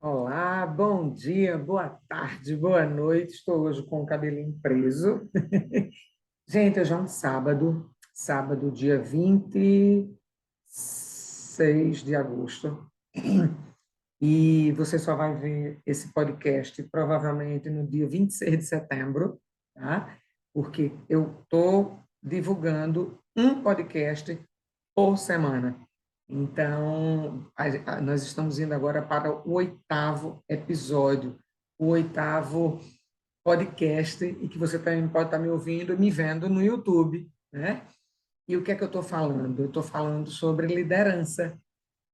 Olá, bom dia, boa tarde, boa noite. Estou hoje com o cabelinho preso. Gente, hoje é um sábado, dia 26 de agosto. E você só vai ver esse podcast provavelmente no dia 26 de setembro, tá? Porque eu estou divulgando um podcast por semana. Então, nós estamos indo agora para o oitavo episódio, o oitavo podcast, e que você também pode estar me ouvindo e me vendo no YouTube, né? E o que é que eu estou falando? Eu estou falando sobre liderança.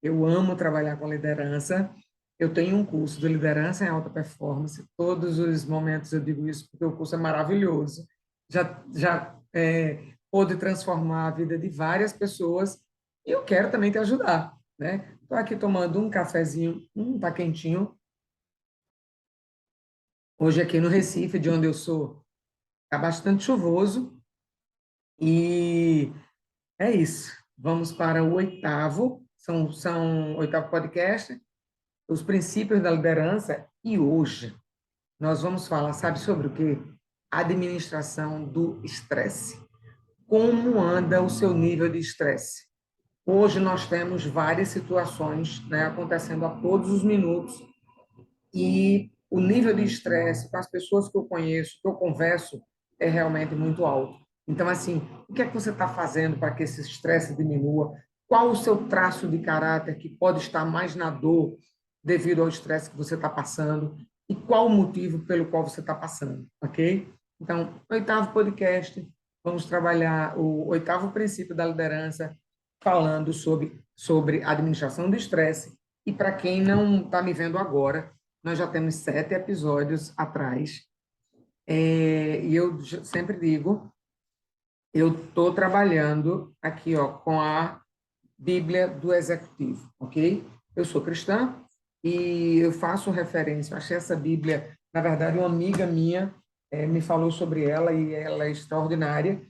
Eu amo trabalhar com liderança. Eu tenho um curso de liderança em alta performance. Todos os momentos eu digo isso porque o curso é maravilhoso. Já pôde transformar a vida de várias pessoas e eu quero também te ajudar, né? Estou aqui tomando um cafezinho, tá quentinho. Hoje aqui no Recife, de onde eu sou, está bastante chuvoso e é isso. Vamos para o oitavo, são oitavo podcast, os princípios da liderança, e hoje nós vamos falar, sabe sobre o quê? Administração do estresse. Como anda o seu nível de estresse? Hoje nós temos várias situações, né, acontecendo a todos os minutos e o nível de estresse com as pessoas que eu conheço, que eu converso, é realmente muito alto. Então, assim, o que é que você está fazendo para que esse estresse diminua? Qual o seu traço de caráter que pode estar mais na dor devido ao estresse que você está passando? E qual o motivo pelo qual você está passando, ok? Então, oitavo podcast, vamos trabalhar o oitavo princípio da liderança, falando sobre administração do estresse. E para quem não está me vendo agora, nós já temos 7 episódios atrás. E eu sempre digo, eu estou trabalhando aqui ó, com a Bíblia do Executivo, ok? Eu sou cristã e eu faço referência, eu achei essa Bíblia, na verdade, uma amiga minha me falou sobre ela e ela é extraordinária.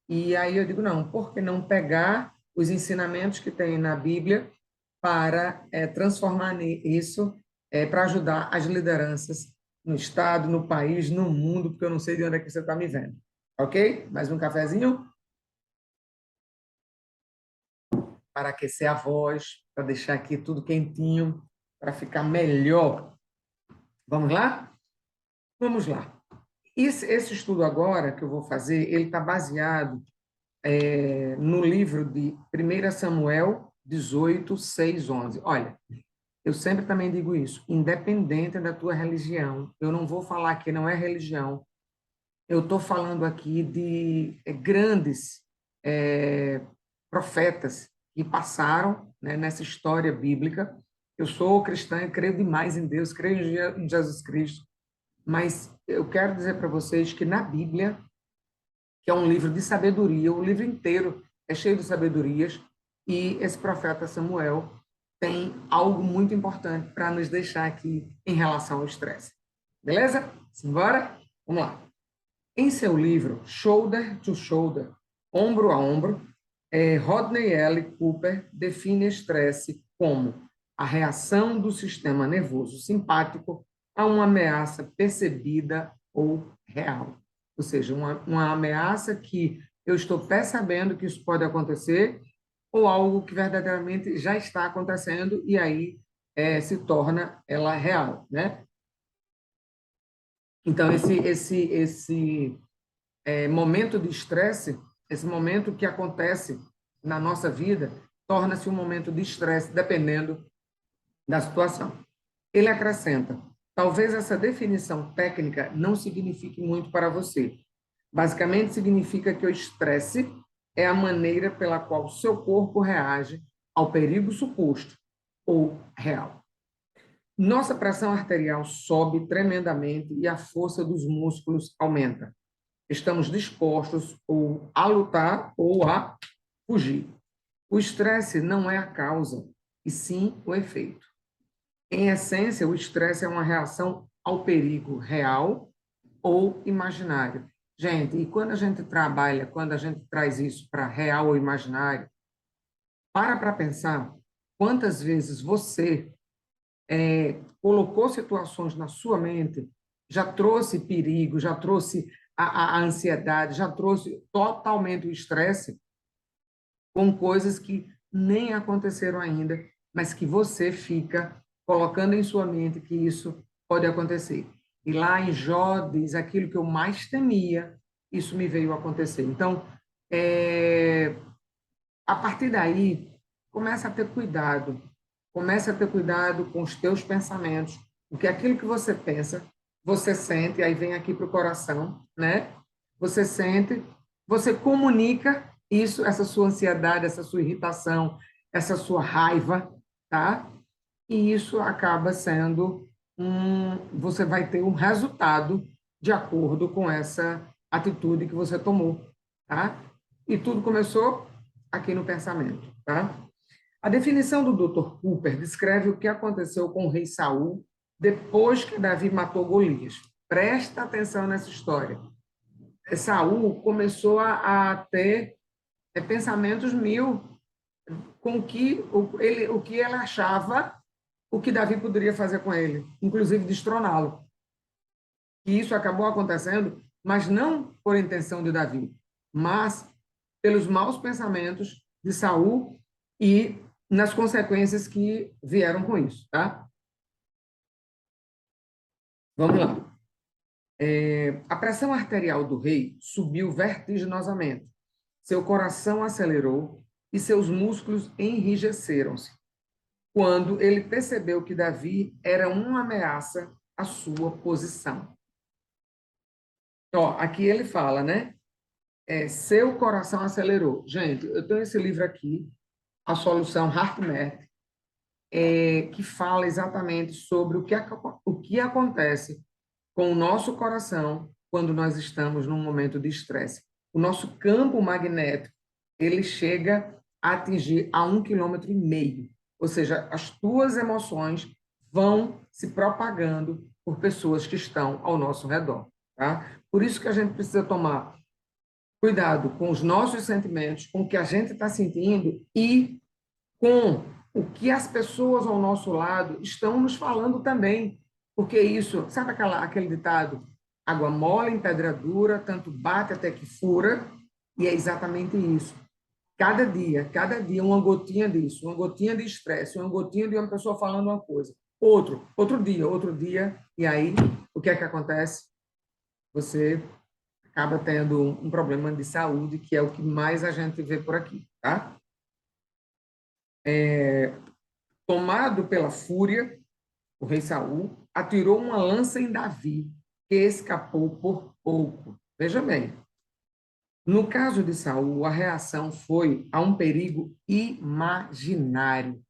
E aí eu digo, não, por que não pegar os ensinamentos que tem na Bíblia para transformar isso, para ajudar as lideranças no Estado, no país, no mundo, porque eu não sei de onde é que você está me vendo. Ok? Mais um cafezinho para aquecer a voz, para deixar aqui tudo quentinho, para ficar melhor. Vamos lá? Vamos lá. Esse estudo agora que eu vou fazer, ele está baseado no livro de 1 Samuel 18, 6, 11. Olha, eu sempre também digo isso, independente da tua religião, eu não vou falar que não é religião, eu estou falando aqui de grandes é, profetas que passaram, né, nessa história bíblica. Eu sou cristã e creio demais em Deus, creio em Jesus Cristo, mas eu quero dizer para vocês que na Bíblia, que é um livro de sabedoria, o livro inteiro é cheio de sabedorias, e esse profeta Samuel tem algo muito importante para nos deixar aqui em relação ao estresse. Beleza? Simbora? Vamos lá. Em seu livro Shoulder to Shoulder, Ombro a Ombro, Rodney L. Cooper define estresse como a reação do sistema nervoso simpático a uma ameaça percebida ou real. Ou seja, uma ameaça que eu estou percebendo que isso pode acontecer ou algo que verdadeiramente já está acontecendo e aí se torna ela real, né? Então, esse momento de estresse, esse momento que acontece na nossa vida, torna-se um momento de estresse, dependendo da situação. Ele acrescenta: talvez essa definição técnica não signifique muito para você. Basicamente, significa que o estresse é a maneira pela qual o seu corpo reage ao perigo suposto ou real. Nossa pressão arterial sobe tremendamente e a força dos músculos aumenta. Estamos dispostos ou a lutar ou a fugir. O estresse não é a causa, e sim o efeito. Em essência, o estresse é uma reação ao perigo real ou imaginário. Gente, e quando a gente trabalha, quando a gente traz isso para real ou imaginário, para pensar quantas vezes você colocou situações na sua mente, já trouxe perigo, já trouxe a ansiedade, já trouxe totalmente o estresse com coisas que nem aconteceram ainda, mas que você fica colocando em sua mente que isso pode acontecer. E lá em Jó diz: aquilo que eu mais temia, isso me veio a acontecer. Então, a partir daí, começa a ter cuidado. Começa a ter cuidado com os teus pensamentos, porque aquilo que você pensa, você sente, aí vem aqui para o coração, né? Você sente, você comunica isso, essa sua ansiedade, essa sua irritação, essa sua raiva, tá? E isso acaba sendo você vai ter um resultado de acordo com essa atitude que você tomou, tá? E tudo começou aqui no pensamento, tá? A definição do Dr. Cooper descreve o que aconteceu com o rei Saul depois que Davi matou Golias. Presta atenção nessa história. Saul começou a ter pensamentos mil com o que ele achava o que Davi poderia fazer com ele, inclusive destroná-lo. E isso acabou acontecendo, mas não por intenção de Davi, mas pelos maus pensamentos de Saul e nas consequências que vieram com isso, tá? Vamos lá. A pressão arterial do rei subiu vertiginosamente. Seu coração acelerou e seus músculos enrijeceram-se quando ele percebeu que Davi era uma ameaça à sua posição. Ó, aqui ele fala, né? Seu coração acelerou. Gente, eu tenho esse livro aqui, A Solução HeartMath, que fala exatamente sobre o que acontece com o nosso coração quando nós estamos num momento de estresse. O nosso campo magnético, ele chega a atingir a 1,5 km. Ou seja, as tuas emoções vão se propagando por pessoas que estão ao nosso redor. Tá? Por isso que a gente precisa tomar cuidado com os nossos sentimentos, com o que a gente está sentindo e com o que as pessoas ao nosso lado estão nos falando também. Porque isso, sabe aquele ditado? Água mole em pedra dura, tanto bate até que fura, e é exatamente isso. Cada dia, uma gotinha disso, uma gotinha de estresse, uma gotinha de uma pessoa falando uma coisa. Outro dia, e aí, o que é que acontece? Você acaba tendo um problema de saúde, que é o que mais a gente vê por aqui, tá? Tomado pela fúria, o rei Saul atirou uma lança em Davi, que escapou por pouco. Veja bem, no caso de Saul, a reação foi a um perigo imaginário.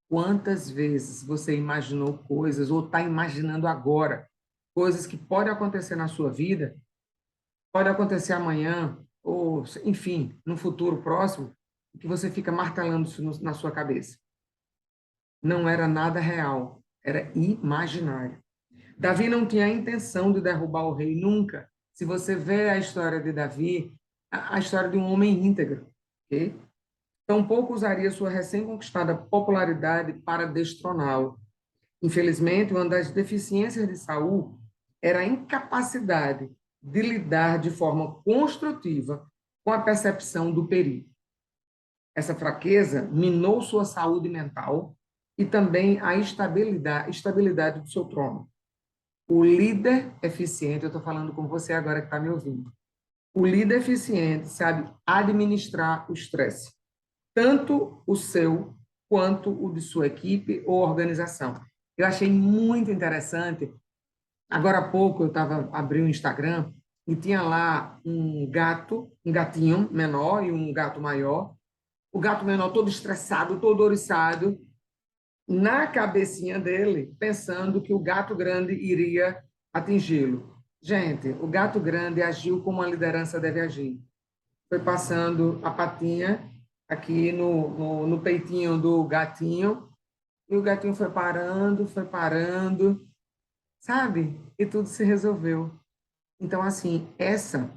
Quantas vezes você imaginou coisas, ou está imaginando agora, coisas que podem acontecer na sua vida, pode acontecer amanhã, ou, enfim, no futuro próximo, que você fica martelando isso na sua cabeça. Não era nada real, era imaginário. Davi não tinha a intenção de derrubar o rei nunca. Se você vê a história de Davi, a história de um homem íntegro, ok? Tampouco usaria sua recém-conquistada popularidade para destroná-lo. Infelizmente, uma das deficiências de Saul era a incapacidade de lidar de forma construtiva com a percepção do perigo. Essa fraqueza minou sua saúde mental e também a estabilidade do seu trono. O líder eficiente, eu estou falando com você agora que está me ouvindo, o líder eficiente sabe administrar o estresse, tanto o seu quanto o de sua equipe ou organização. Eu achei muito interessante. Agora há pouco eu estava abrindo o Instagram e tinha lá um gatinho menor e um gato maior. O gato menor todo estressado, todo oriçado, na cabecinha dele, pensando que o gato grande iria atingi-lo. Gente, o gato grande agiu como a liderança deve agir. Foi passando a patinha aqui no peitinho do gatinho, e o gatinho foi parando, sabe? E tudo se resolveu. Então, assim, essa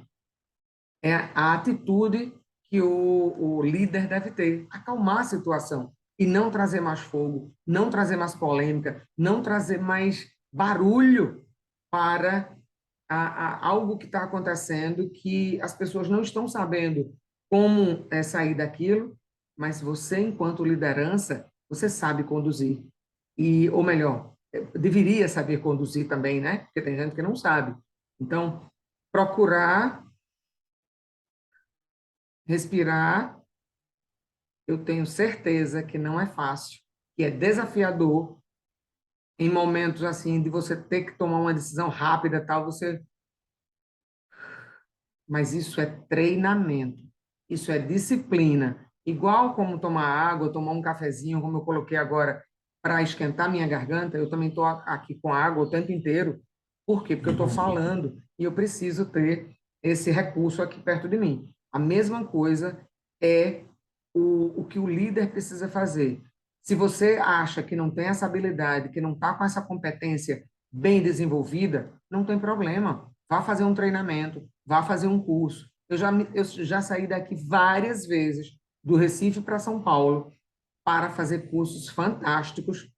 é a atitude que o líder deve ter, acalmar a situação. e não trazer mais fogo, não trazer mais polêmica, não trazer mais barulho para algo que está acontecendo que as pessoas não estão sabendo como sair daquilo, mas você, enquanto liderança, você sabe conduzir. E, ou melhor, deveria saber conduzir também, né? Porque tem gente que não sabe. Então, procurar respirar, eu tenho certeza que não é fácil, que é desafiador em momentos assim de você ter que tomar uma decisão rápida, tal, você, mas isso é treinamento. Isso é disciplina. Igual como tomar água, tomar um cafezinho, como eu coloquei agora, para esquentar minha garganta, eu também estou aqui com água o tempo inteiro. Por quê? Porque eu estou falando e eu preciso ter esse recurso aqui perto de mim. A mesma coisa é o que o líder precisa fazer. Se você acha que não tem essa habilidade, que não está com essa competência bem desenvolvida, não tem problema. Vá fazer um treinamento, vá fazer um curso. Eu já saí daqui várias vezes, do Recife para São Paulo, para fazer cursos fantásticos,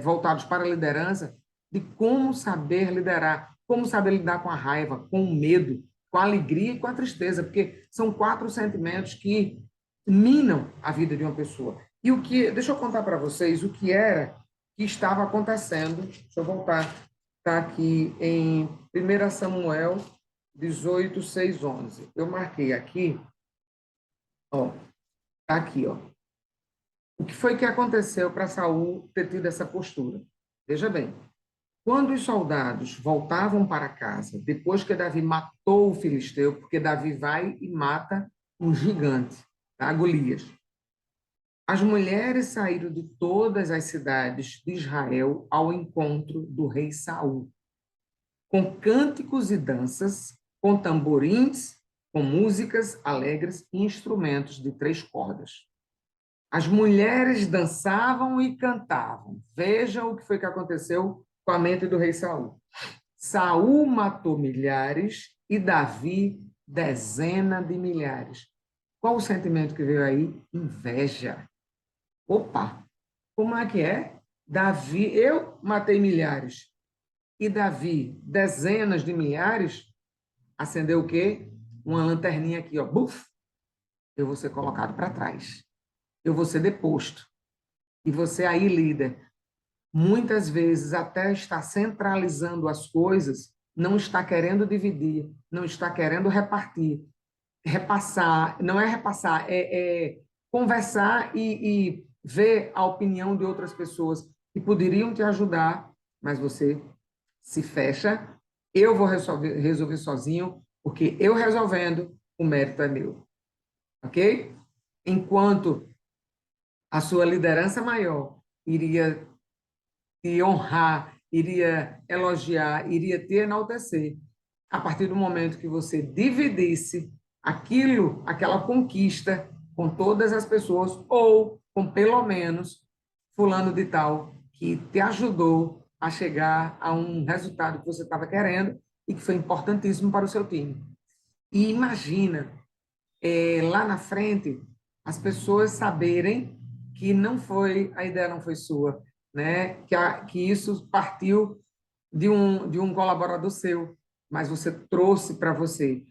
voltados para a liderança, de como saber liderar, como saber lidar com a raiva, com o medo, com a alegria e com a tristeza, porque são 4 sentimentos que minam a vida de uma pessoa. E o que, deixa eu contar para vocês o que era que estava acontecendo. Deixa eu voltar, está aqui em 1 Samuel 18, 6, 11. Eu marquei aqui, ó, tá aqui, ó. O que foi que aconteceu para Saul ter tido essa postura? Veja bem, quando os soldados voltavam para casa, depois que Davi matou o filisteu, porque Davi vai e mata um gigante, tá? Golias. As mulheres saíram de todas as cidades de Israel ao encontro do rei Saul, com cânticos e danças, com tamborins, com músicas alegres e instrumentos de 3 cordas. As mulheres dançavam e cantavam. Veja o que foi que aconteceu com a mente do rei Saul. Saul matou milhares e Davi dezenas de milhares. Qual o sentimento que veio aí? Inveja. Opa, como é que é? Davi, eu matei milhares e Davi dezenas de milhares. Acendeu o quê? Uma lanterninha aqui, ó. Buf! Eu vou ser colocado para trás. Eu vou ser deposto. E você aí, líder, muitas vezes até está centralizando as coisas, não está querendo dividir, não está querendo repartir, repassar, não é repassar, é conversar e ver a opinião de outras pessoas que poderiam te ajudar, mas você se fecha, eu vou resolver sozinho, porque eu resolvendo, o mérito é meu, ok? Enquanto a sua liderança maior iria te honrar, iria elogiar, iria te enaltecer. A partir do momento que você dividisse aquilo, aquela conquista com todas as pessoas, ou com pelo menos fulano de tal, que te ajudou a chegar a um resultado que você estava querendo e que foi importantíssimo para o seu time. E imagina, lá na frente, as pessoas saberem que não foi, a ideia não foi sua, né? Que isso partiu de um colaborador seu, mas você trouxe para você.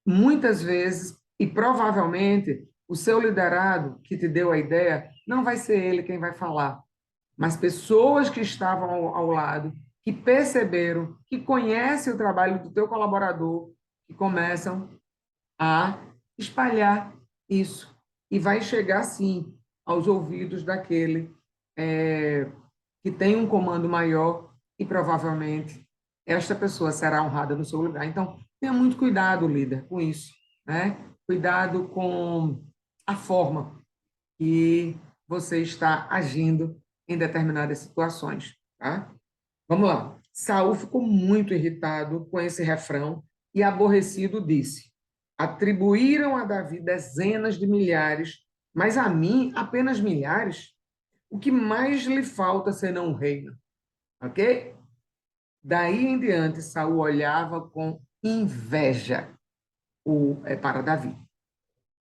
Muitas vezes, e provavelmente, o seu liderado que te deu a ideia, não vai ser ele quem vai falar, mas pessoas que estavam ao lado, que perceberam, que conhecem o trabalho do teu colaborador, que começam a espalhar isso. E vai chegar, sim, aos ouvidos daquele que tem um comando maior e provavelmente esta pessoa será honrada no seu lugar. Então, tenha muito cuidado, líder, com isso, né? Cuidado com a forma que você está agindo em determinadas situações, tá? Vamos lá. Saul ficou muito irritado com esse refrão e aborrecido disse: Atribuíram a Davi dezenas de milhares, mas a mim apenas milhares. O que mais lhe falta senão um reino? Ok? Daí em diante, Saul olhava com inveja para Davi.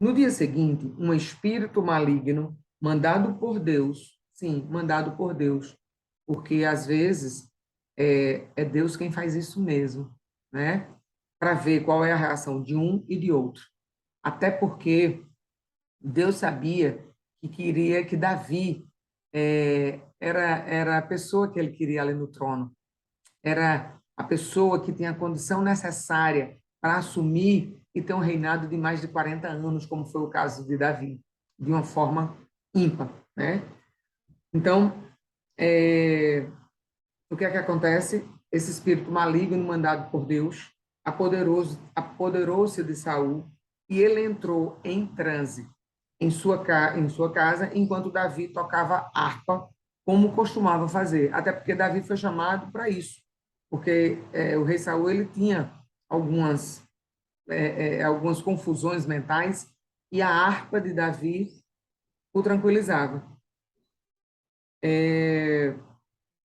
No dia seguinte, um espírito maligno mandado por Deus, sim, mandado por Deus, porque às vezes é Deus quem faz isso mesmo, né? Para ver qual é a reação de um e de outro. Até porque Deus sabia que queria que Davi era a pessoa que ele queria ali no trono, era a pessoa que tinha a condição necessária para assumir e ter um reinado de mais de 40 anos, como foi o caso de Davi, de uma forma ímpar, né? Então, o que é que acontece? Esse espírito maligno mandado por Deus apoderou-se de Saul e ele entrou em transe em sua casa, enquanto Davi tocava harpa, como costumava fazer. Até porque Davi foi chamado para isso, porque o rei Saul ele tinha algumas algumas confusões mentais e a harpa de Davi o tranquilizava.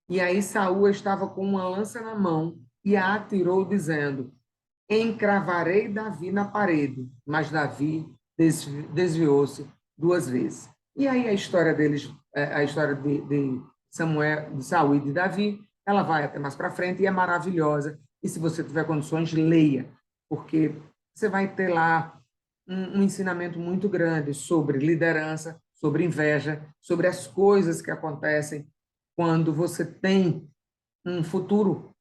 E aí Saul estava com uma lança na mão e a atirou, dizendo: encravarei Davi na parede. Mas Davi desviou-se duas vezes. E aí a história deles, a história de Samuel, de Saul e de Davi, ela vai até mais para frente e é maravilhosa. E se você tiver condições, leia, porque você vai ter lá um ensinamento muito grande sobre liderança, sobre inveja, sobre as coisas que acontecem quando você tem um futuro,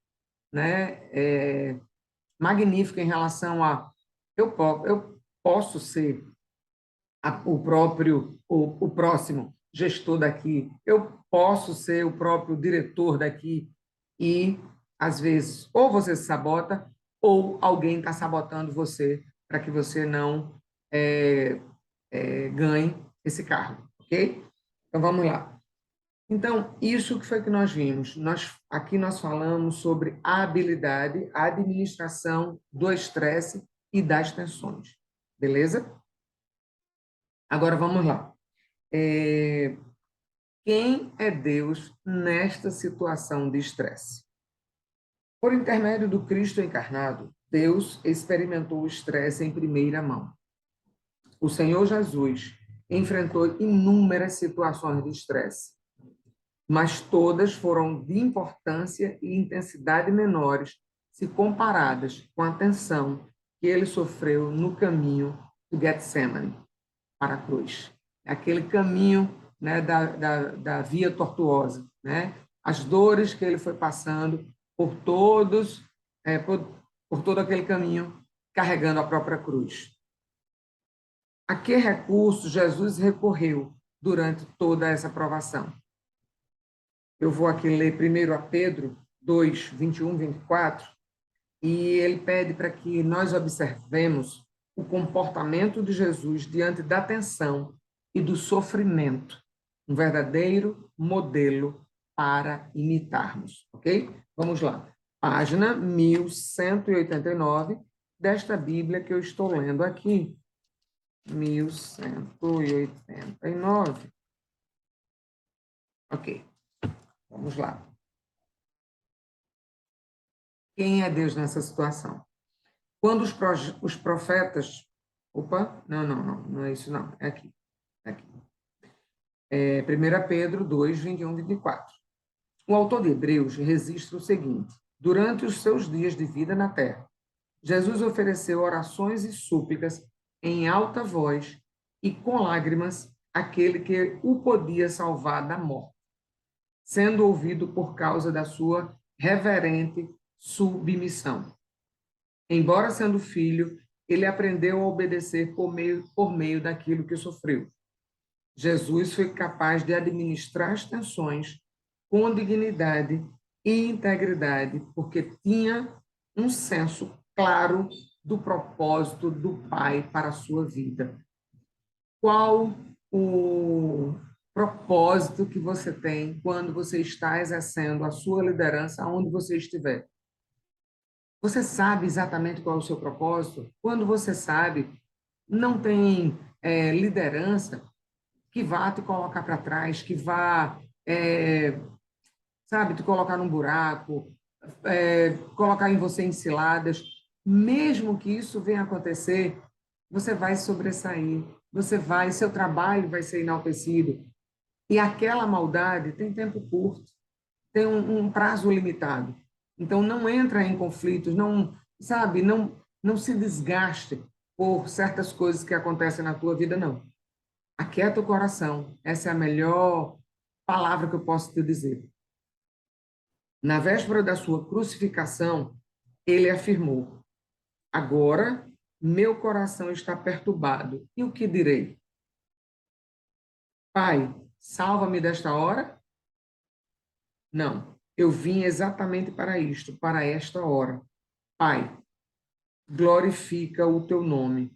né, magnífico em relação a eu posso ser o próximo gestor daqui, eu posso ser o próprio diretor daqui e às vezes ou você se sabota ou alguém está sabotando você para que você não ganhe esse cargo, ok? Então vamos lá. Então, isso que foi que nós vimos. Aqui nós falamos sobre a habilidade, a administração do estresse e das tensões. Beleza? Agora vamos lá. Quem é Deus nesta situação de estresse? Por intermédio do Cristo encarnado, Deus experimentou o estresse em primeira mão. O Senhor Jesus enfrentou inúmeras situações de estresse, mas todas foram de importância e intensidade menores se comparadas com a tensão que ele sofreu no caminho do Getsemane para a cruz. Aquele caminho, né, da via tortuosa, né? As dores que ele foi passando por todos, por todo aquele caminho, carregando a própria cruz. A que recurso Jesus recorreu durante toda essa provação? Eu vou aqui ler primeiro a Pedro 2, 21, 24, e ele pede para que nós observemos o comportamento de Jesus diante da tensão e do sofrimento, um verdadeiro modelo para imitarmos, ok? Vamos lá. Página 1189 desta Bíblia que eu estou lendo aqui. 1189. Ok, vamos lá. Quem é Deus nessa situação? Quando os profetas... Opa, não é isso não, é aqui. É aqui. 1 Pedro 2, 21, 24. O autor de Hebreus registra o seguinte: durante os seus dias de vida na terra, Jesus ofereceu orações e súplicas em alta voz e com lágrimas àquele que o podia salvar da morte, sendo ouvido por causa da sua reverente submissão. Embora sendo filho, ele aprendeu a obedecer por meio daquilo que sofreu. Jesus foi capaz de administrar as tensões com dignidade e integridade, porque tinha um senso claro do propósito do Pai para a sua vida. Qual o propósito que você tem quando você está exercendo a sua liderança onde você estiver? Você sabe exatamente qual é o seu propósito? Quando você sabe, não tem liderança que vá te colocar para trás, que vá, sabe, te colocar num buraco, colocar em você em ciladas. Mesmo que isso venha acontecer, você vai sobressair, você vai, seu trabalho vai ser enaltecido. E aquela maldade tem tempo curto, tem um prazo limitado. Então, não entra em conflitos, não, sabe, não se desgaste por certas coisas que acontecem na tua vida, não. Aquieta o coração. Essa é a melhor palavra que eu posso te dizer. Na véspera da sua crucificação, ele afirmou: agora meu coração está perturbado. E o que direi? Pai, salva-me desta hora? Não. Eu vim exatamente para isto, para esta hora. Pai, glorifica o teu nome.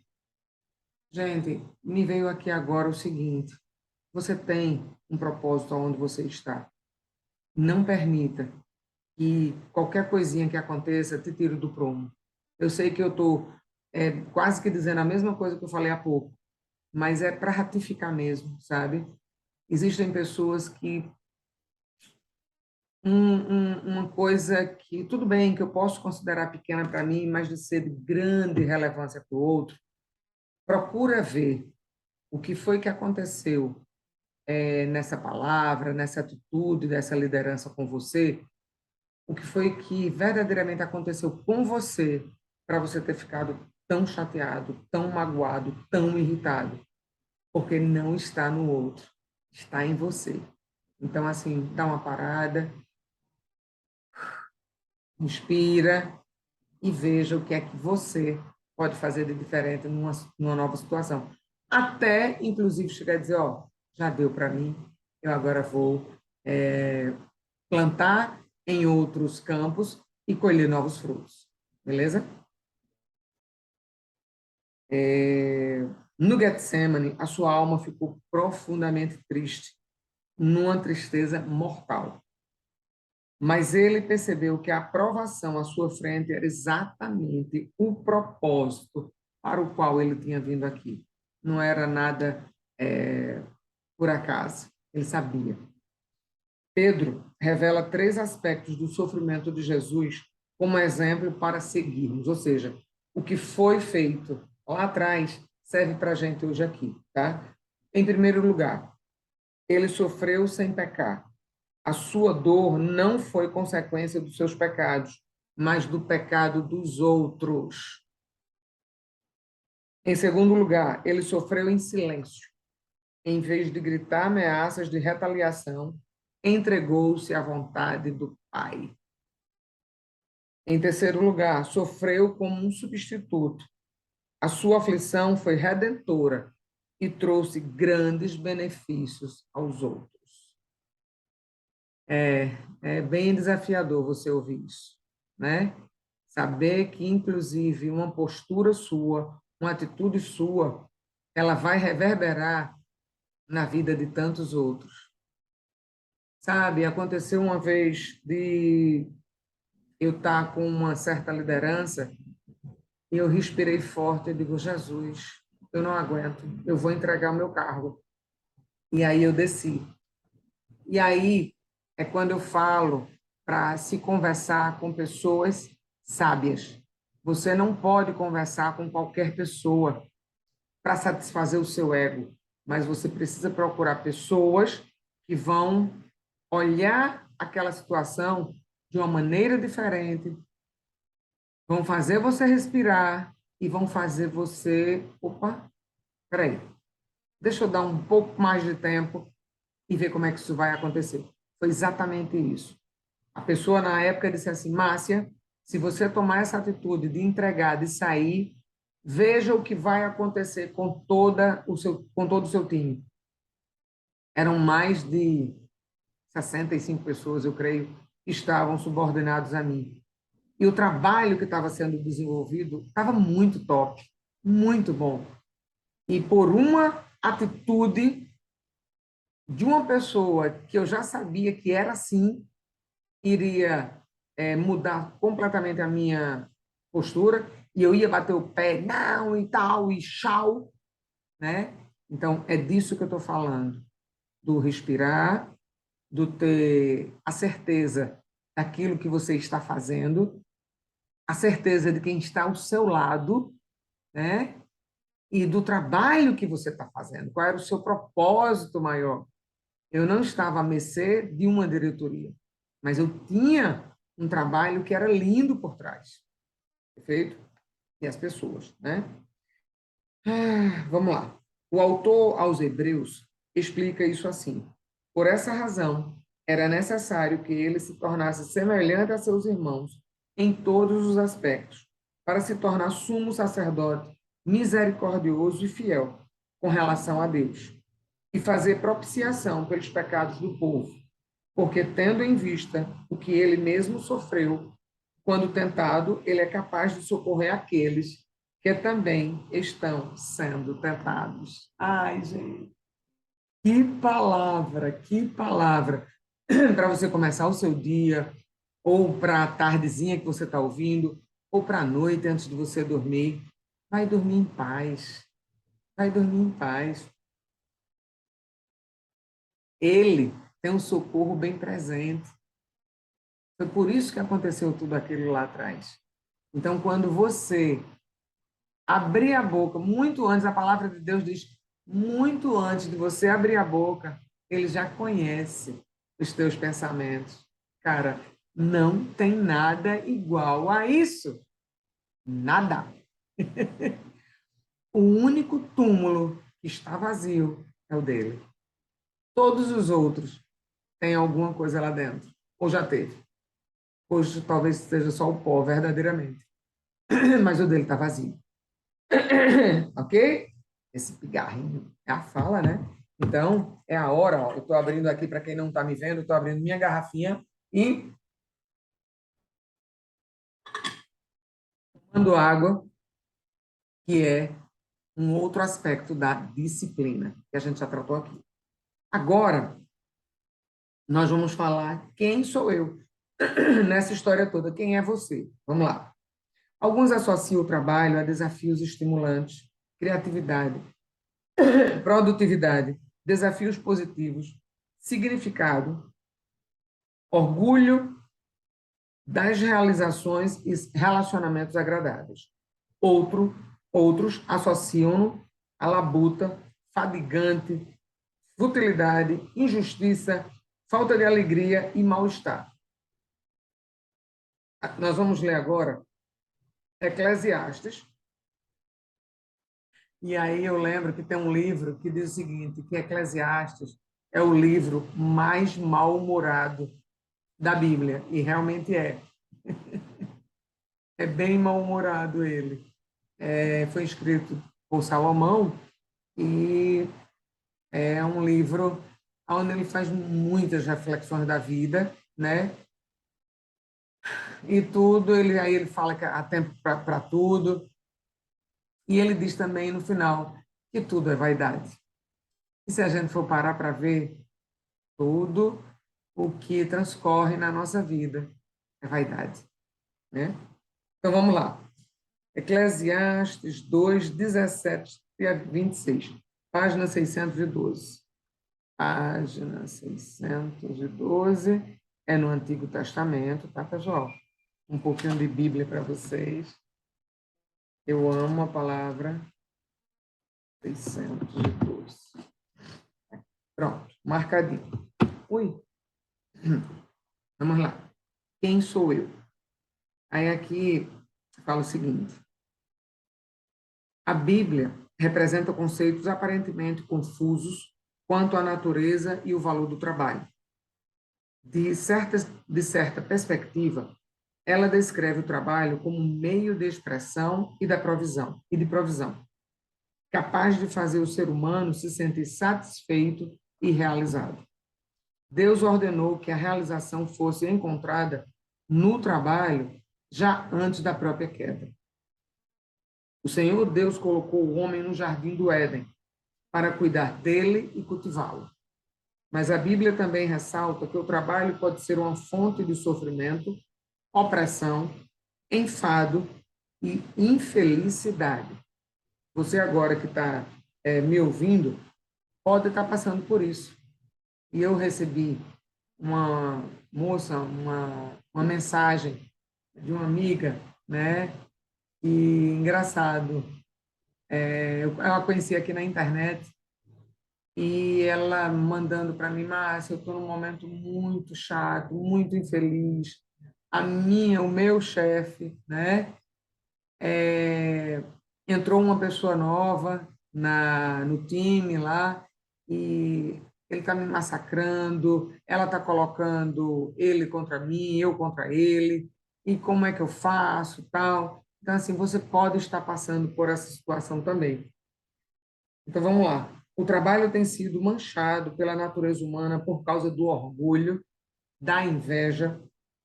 Gente, me veio aqui agora o seguinte: você tem um propósito onde você está. Não permita que qualquer coisinha que aconteça te tire do prumo. Eu sei que eu estou quase que dizendo a mesma coisa que eu falei há pouco, mas é para ratificar mesmo, sabe? Existem pessoas que uma coisa que tudo bem que eu posso considerar pequena para mim, mas de ser de grande relevância para o outro, procura ver o que foi que aconteceu nessa palavra, nessa atitude dessa liderança com você, o que foi que verdadeiramente aconteceu com você para você ter ficado tão chateado, tão magoado, tão irritado, porque não está no outro, está em você. Então, assim, dá uma parada, inspira e veja o que é que você pode fazer de diferente numa nova situação. Até, inclusive, chegar a dizer, ó, já deu para mim, eu agora vou plantar em outros campos e colher novos frutos. Beleza? No Getsemane, a sua alma ficou profundamente triste, numa tristeza mortal. Mas ele percebeu que a aprovação à sua frente era exatamente o propósito para o qual ele tinha vindo aqui. Não era nada por acaso, ele sabia. Pedro revela três aspectos do sofrimento de Jesus como exemplo para seguirmos, ou seja, o que foi feito lá atrás serve para a gente hoje aqui, tá? Em primeiro lugar, ele sofreu sem pecar. A sua dor não foi consequência dos seus pecados, mas do pecado dos outros. Em segundo lugar, ele sofreu em silêncio. Em vez de gritar ameaças de retaliação, entregou-se à vontade do Pai. Em terceiro lugar, sofreu como um substituto. A sua aflição foi redentora e trouxe grandes benefícios aos outros. É bem desafiador você ouvir isso, né? Saber que, inclusive, uma postura sua, uma atitude sua, ela vai reverberar na vida de tantos outros. Sabe, aconteceu uma vez de eu estar com uma certa liderança e eu respirei forte e digo, Jesus, eu não aguento, eu vou entregar o meu cargo. E aí eu desci. E aí é quando eu falo para se conversar com pessoas sábias. Você não pode conversar com qualquer pessoa para satisfazer o seu ego, mas você precisa procurar pessoas que vão olhar aquela situação de uma maneira diferente, vão fazer você respirar e vão fazer você, opa, peraí, deixa eu dar um pouco mais de tempo e ver como é que isso vai acontecer. Foi exatamente isso. A pessoa na época disse assim, Márcia, se você tomar essa atitude de entregar, de sair, veja o que vai acontecer com todo o seu time. Eram mais de 65 pessoas, eu creio, que estavam subordinados a mim. E o trabalho que estava sendo desenvolvido estava muito top, muito bom. E por uma atitude de uma pessoa que eu já sabia que era assim, iria mudar completamente a minha postura e eu ia bater o pé, não, e tal, e tchau, né? Então, é disso que eu estou falando, do respirar, do ter a certeza daquilo que você está fazendo, a certeza de quem está ao seu lado, né? e do trabalho que você está fazendo, qual era o seu propósito maior. Eu não estava à mercê de uma diretoria, mas eu tinha um trabalho que era lindo por trás, perfeito? E as pessoas, né? Vamos lá. O autor aos Hebreus explica isso assim: por essa razão, era necessário que ele se tornasse semelhante a seus irmãos em todos os aspectos, para se tornar sumo sacerdote, misericordioso e fiel com relação a Deus, e fazer propiciação pelos pecados do povo, porque, tendo em vista o que ele mesmo sofreu, quando tentado, ele é capaz de socorrer aqueles que também estão sendo tentados. Ai, gente, que palavra, que palavra. Para você começar o seu dia, ou para a tardezinha que você está ouvindo, ou para a noite antes de você dormir. Vai dormir em paz. Vai dormir em paz. Ele tem um socorro bem presente. Foi por isso que aconteceu tudo aquilo lá atrás. Então, quando você abrir a boca, muito antes, a palavra de Deus diz, muito antes de você abrir a boca, ele já conhece os teus pensamentos. Cara, não tem nada igual a isso. Nada. O único túmulo que está vazio é o dele. Todos os outros têm alguma coisa lá dentro. Ou já teve. Hoje talvez seja só o pó, verdadeiramente. Mas o dele está vazio. Ok? Esse pigarrinho é a fala, né? Então, é a hora, ó. Eu estou abrindo aqui, para quem não está me vendo, estou abrindo minha garrafinha e tomando água, que é um outro aspecto da disciplina, que a gente já tratou aqui. Agora, nós vamos falar quem sou eu nessa história toda, quem é você. Vamos lá. Alguns associam o trabalho a desafios estimulantes, criatividade, produtividade, desafios positivos, significado, orgulho das realizações e relacionamentos agradáveis. Outros associam-no à labuta, fadigante, futilidade, injustiça, falta de alegria e mal-estar. Nós vamos ler agora Eclesiastes. E aí eu lembro que tem um livro que diz o seguinte, que Eclesiastes é o livro mais mal-humorado da Bíblia, e realmente é. É bem mal-humorado ele. Foi escrito por Salomão e é um livro onde ele faz muitas reflexões da vida, né? E tudo, aí ele fala que há tempo para tudo, e ele diz também no final que tudo é vaidade. E se a gente for parar para ver, tudo o que transcorre na nossa vida é vaidade, né? Então vamos lá. Eclesiastes 2, 17 a 26, página 612. Página 612 é no Antigo Testamento, tá, pessoal? Um pouquinho de Bíblia para vocês. Eu amo a palavra 612. Pronto, marcadinho. Ui, vamos lá. Quem sou eu? Aí aqui fala o seguinte: a Bíblia representa conceitos aparentemente confusos quanto à natureza e o valor do trabalho. De certa perspectiva, ela descreve o trabalho como um meio de expressão e de provisão, capaz de fazer o ser humano se sentir satisfeito e realizado. Deus ordenou que a realização fosse encontrada no trabalho já antes da própria queda. O Senhor Deus colocou o homem no jardim do Éden para cuidar dele e cultivá-lo. Mas a Bíblia também ressalta que o trabalho pode ser uma fonte de sofrimento, opressão, enfado e infelicidade. Você agora que está me ouvindo pode estar passando por isso. E eu recebi uma moça, uma mensagem de uma amiga, né? E engraçado, Eu a conheci aqui na internet e ela mandando para mim, Márcia, eu estou num momento muito chato, muito infeliz. O meu chefe, né? É, entrou uma pessoa nova no time lá e ele está me massacrando, ela está colocando ele contra mim, eu contra ele, e como é que eu faço, tal. Então, assim, você pode estar passando por essa situação também. Então, vamos lá. O trabalho tem sido manchado pela natureza humana por causa do orgulho, da inveja,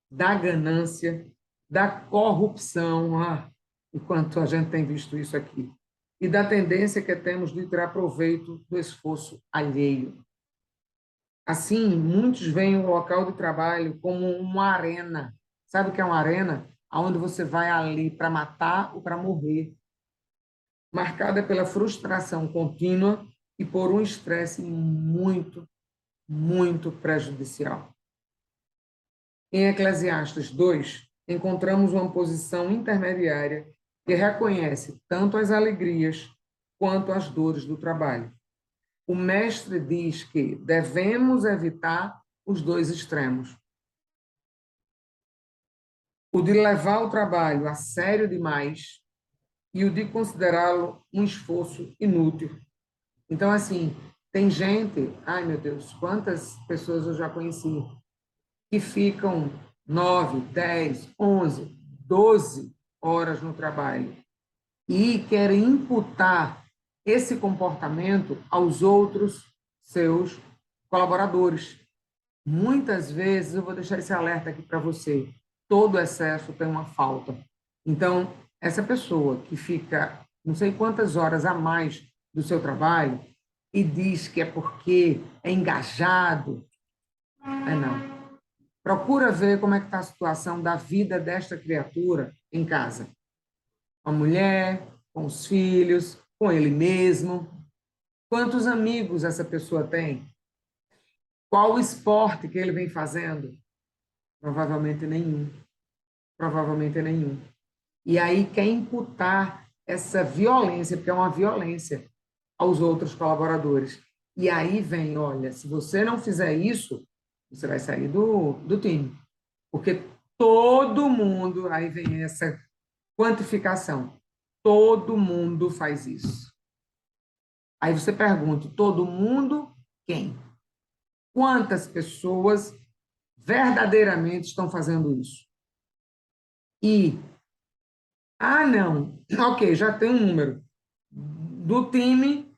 da ganância, da corrupção, o quanto a gente tem visto isso aqui, e da tendência que temos de tirar proveito do esforço alheio. Assim, muitos veem o local de trabalho como uma arena. Sabe o que é uma arena? Onde você vai ali para matar ou para morrer, marcada pela frustração contínua e por um estresse muito, muito prejudicial. Em Eclesiastes 2, encontramos uma posição intermediária que reconhece tanto as alegrias quanto as dores do trabalho. O mestre diz que devemos evitar os dois extremos. O de levar o trabalho a sério demais e o de considerá-lo um esforço inútil. Então, assim, tem gente, ai meu Deus, quantas pessoas eu já conheci que ficam 9, 10, 11, 12 horas no trabalho e querem imputar esse comportamento aos outros seus colaboradores. Muitas vezes, eu vou deixar esse alerta aqui para você, todo excesso tem uma falta. Então, essa pessoa que fica não sei quantas horas a mais do seu trabalho e diz que é porque é engajado, não. Procura ver como é que está a situação da vida desta criatura em casa. Com a mulher, com os filhos, com ele mesmo. Quantos amigos essa pessoa tem? Qual o esporte que ele vem fazendo? Provavelmente nenhum. Provavelmente nenhum. E aí quer imputar essa violência, porque é uma violência, aos outros colaboradores. E aí vem, olha, se você não fizer isso, você vai sair do time. Porque todo mundo, aí vem essa quantificação, todo mundo faz isso. Aí você pergunta, todo mundo quem? Quantas pessoas verdadeiramente estão fazendo isso? E, não, ok, já tem um número. Do time,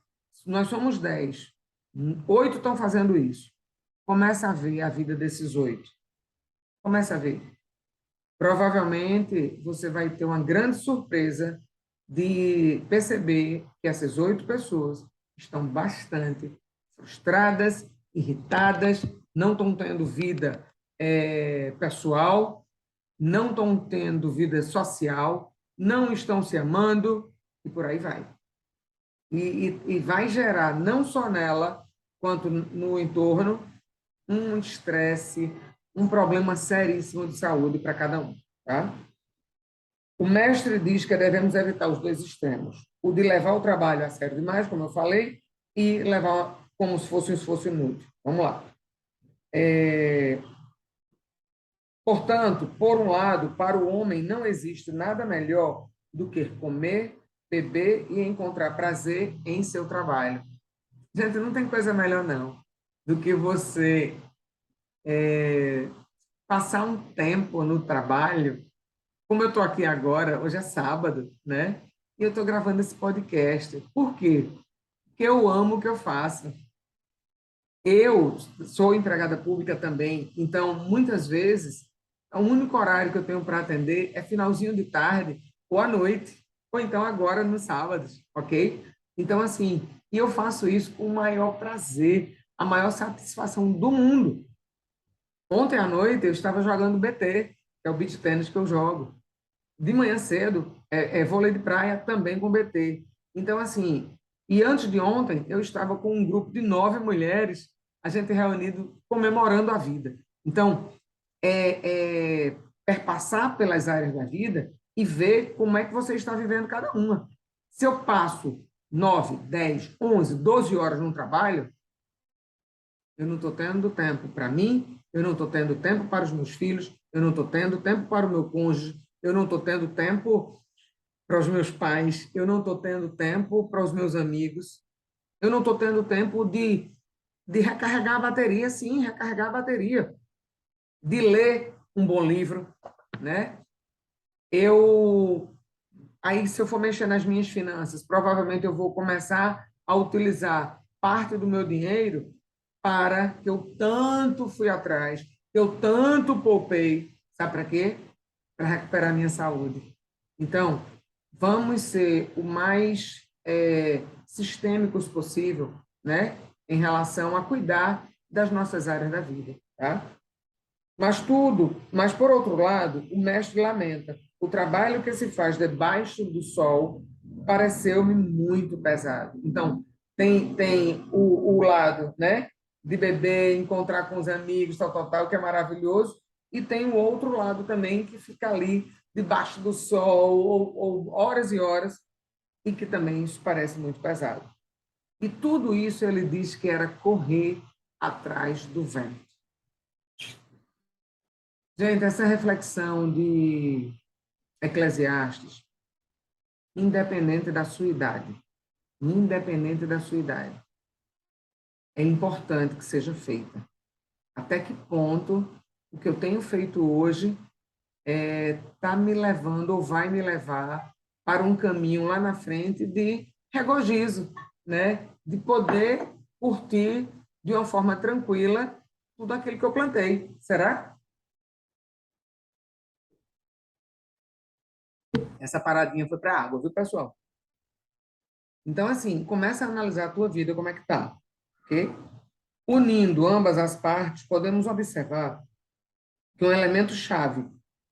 nós somos 10. 8 estão fazendo isso. Começa a ver a vida desses 8. Começa a ver. Provavelmente você vai ter uma grande surpresa de perceber que essas 8 pessoas estão bastante frustradas, irritadas, não estão tendo vida pessoal, não estão tendo vida social, não estão se amando e por aí vai. E vai gerar, não só nela, quanto no entorno, um estresse, um problema seríssimo de saúde para cada um. Tá? O mestre diz que devemos evitar os dois extremos. O de levar o trabalho a sério demais, como eu falei, e levar como se fosse um esforço inútil. Vamos lá. Portanto, por um lado, para o homem não existe nada melhor do que comer, beber e encontrar prazer em seu trabalho. Gente, não tem coisa melhor, não, do que você passar um tempo no trabalho. Como eu estou aqui agora, hoje é sábado, né? E eu estou gravando esse podcast. Por quê? Porque eu amo o que eu faço. Eu sou empregada pública também, então, muitas vezes, o único horário que eu tenho para atender é finalzinho de tarde ou à noite, ou então agora nos sábados, ok? Então, assim, e eu faço isso com o maior prazer, a maior satisfação do mundo. Ontem à noite eu estava jogando BT, que é o beach tênis que eu jogo. De manhã cedo, vôlei de praia também com BT. Então, assim, e antes de ontem, eu estava com um grupo de 9 mulheres, a gente reunido comemorando a vida. Então, perpassar pelas áreas da vida e ver como é que você está vivendo cada uma. Se eu passo 9, 10, 11, 12 horas no trabalho, eu não estou tendo tempo para mim, eu não estou tendo tempo para os meus filhos, eu não estou tendo tempo para o meu cônjuge, eu não estou tendo tempo para os meus pais, eu não estou tendo tempo para os meus amigos, eu não estou tendo tempo de recarregar a bateria, sim, recarregar a bateria, de ler um bom livro, né? Eu Aí, se eu for mexer nas minhas finanças, provavelmente eu vou começar a utilizar parte do meu dinheiro para que eu tanto fui atrás, que eu tanto poupei. Sabe para quê? Para recuperar minha saúde. Então, vamos ser o mais sistêmicos possível, né? Em relação a cuidar das nossas áreas da vida, tá? Mas por outro lado, o mestre lamenta. O trabalho que se faz debaixo do sol pareceu-me muito pesado. Então, tem o lado, né, de beber, encontrar com os amigos, tal, tal, tal, que é maravilhoso, e tem o outro lado também que fica ali debaixo do sol, ou horas e horas, e que também isso parece muito pesado. E tudo isso ele diz que era correr atrás do vento. Gente, essa reflexão de Eclesiastes, independente da sua idade, é importante que seja feita. Até que ponto o que eu tenho feito hoje está me levando ou vai me levar para um caminho lá na frente de regozijo, né? De poder curtir de uma forma tranquila tudo aquilo que eu plantei. Será? Essa paradinha foi para a água, viu, pessoal? Então, assim, começa a analisar a tua vida, como é que tá, ok? Unindo ambas as partes, podemos observar que um elemento chave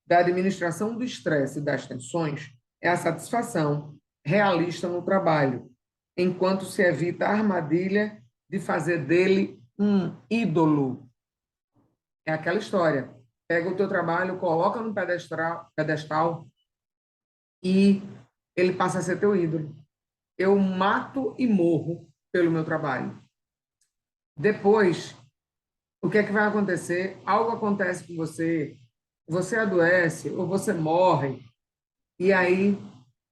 da administração do estresse e das tensões é a satisfação realista no trabalho, enquanto se evita a armadilha de fazer dele um ídolo. É aquela história. Pega o teu trabalho, coloca no pedestal e ele passa a ser teu ídolo. Eu mato e morro pelo meu trabalho. Depois, o que é que vai acontecer? Algo acontece com você, você adoece ou você morre, e aí,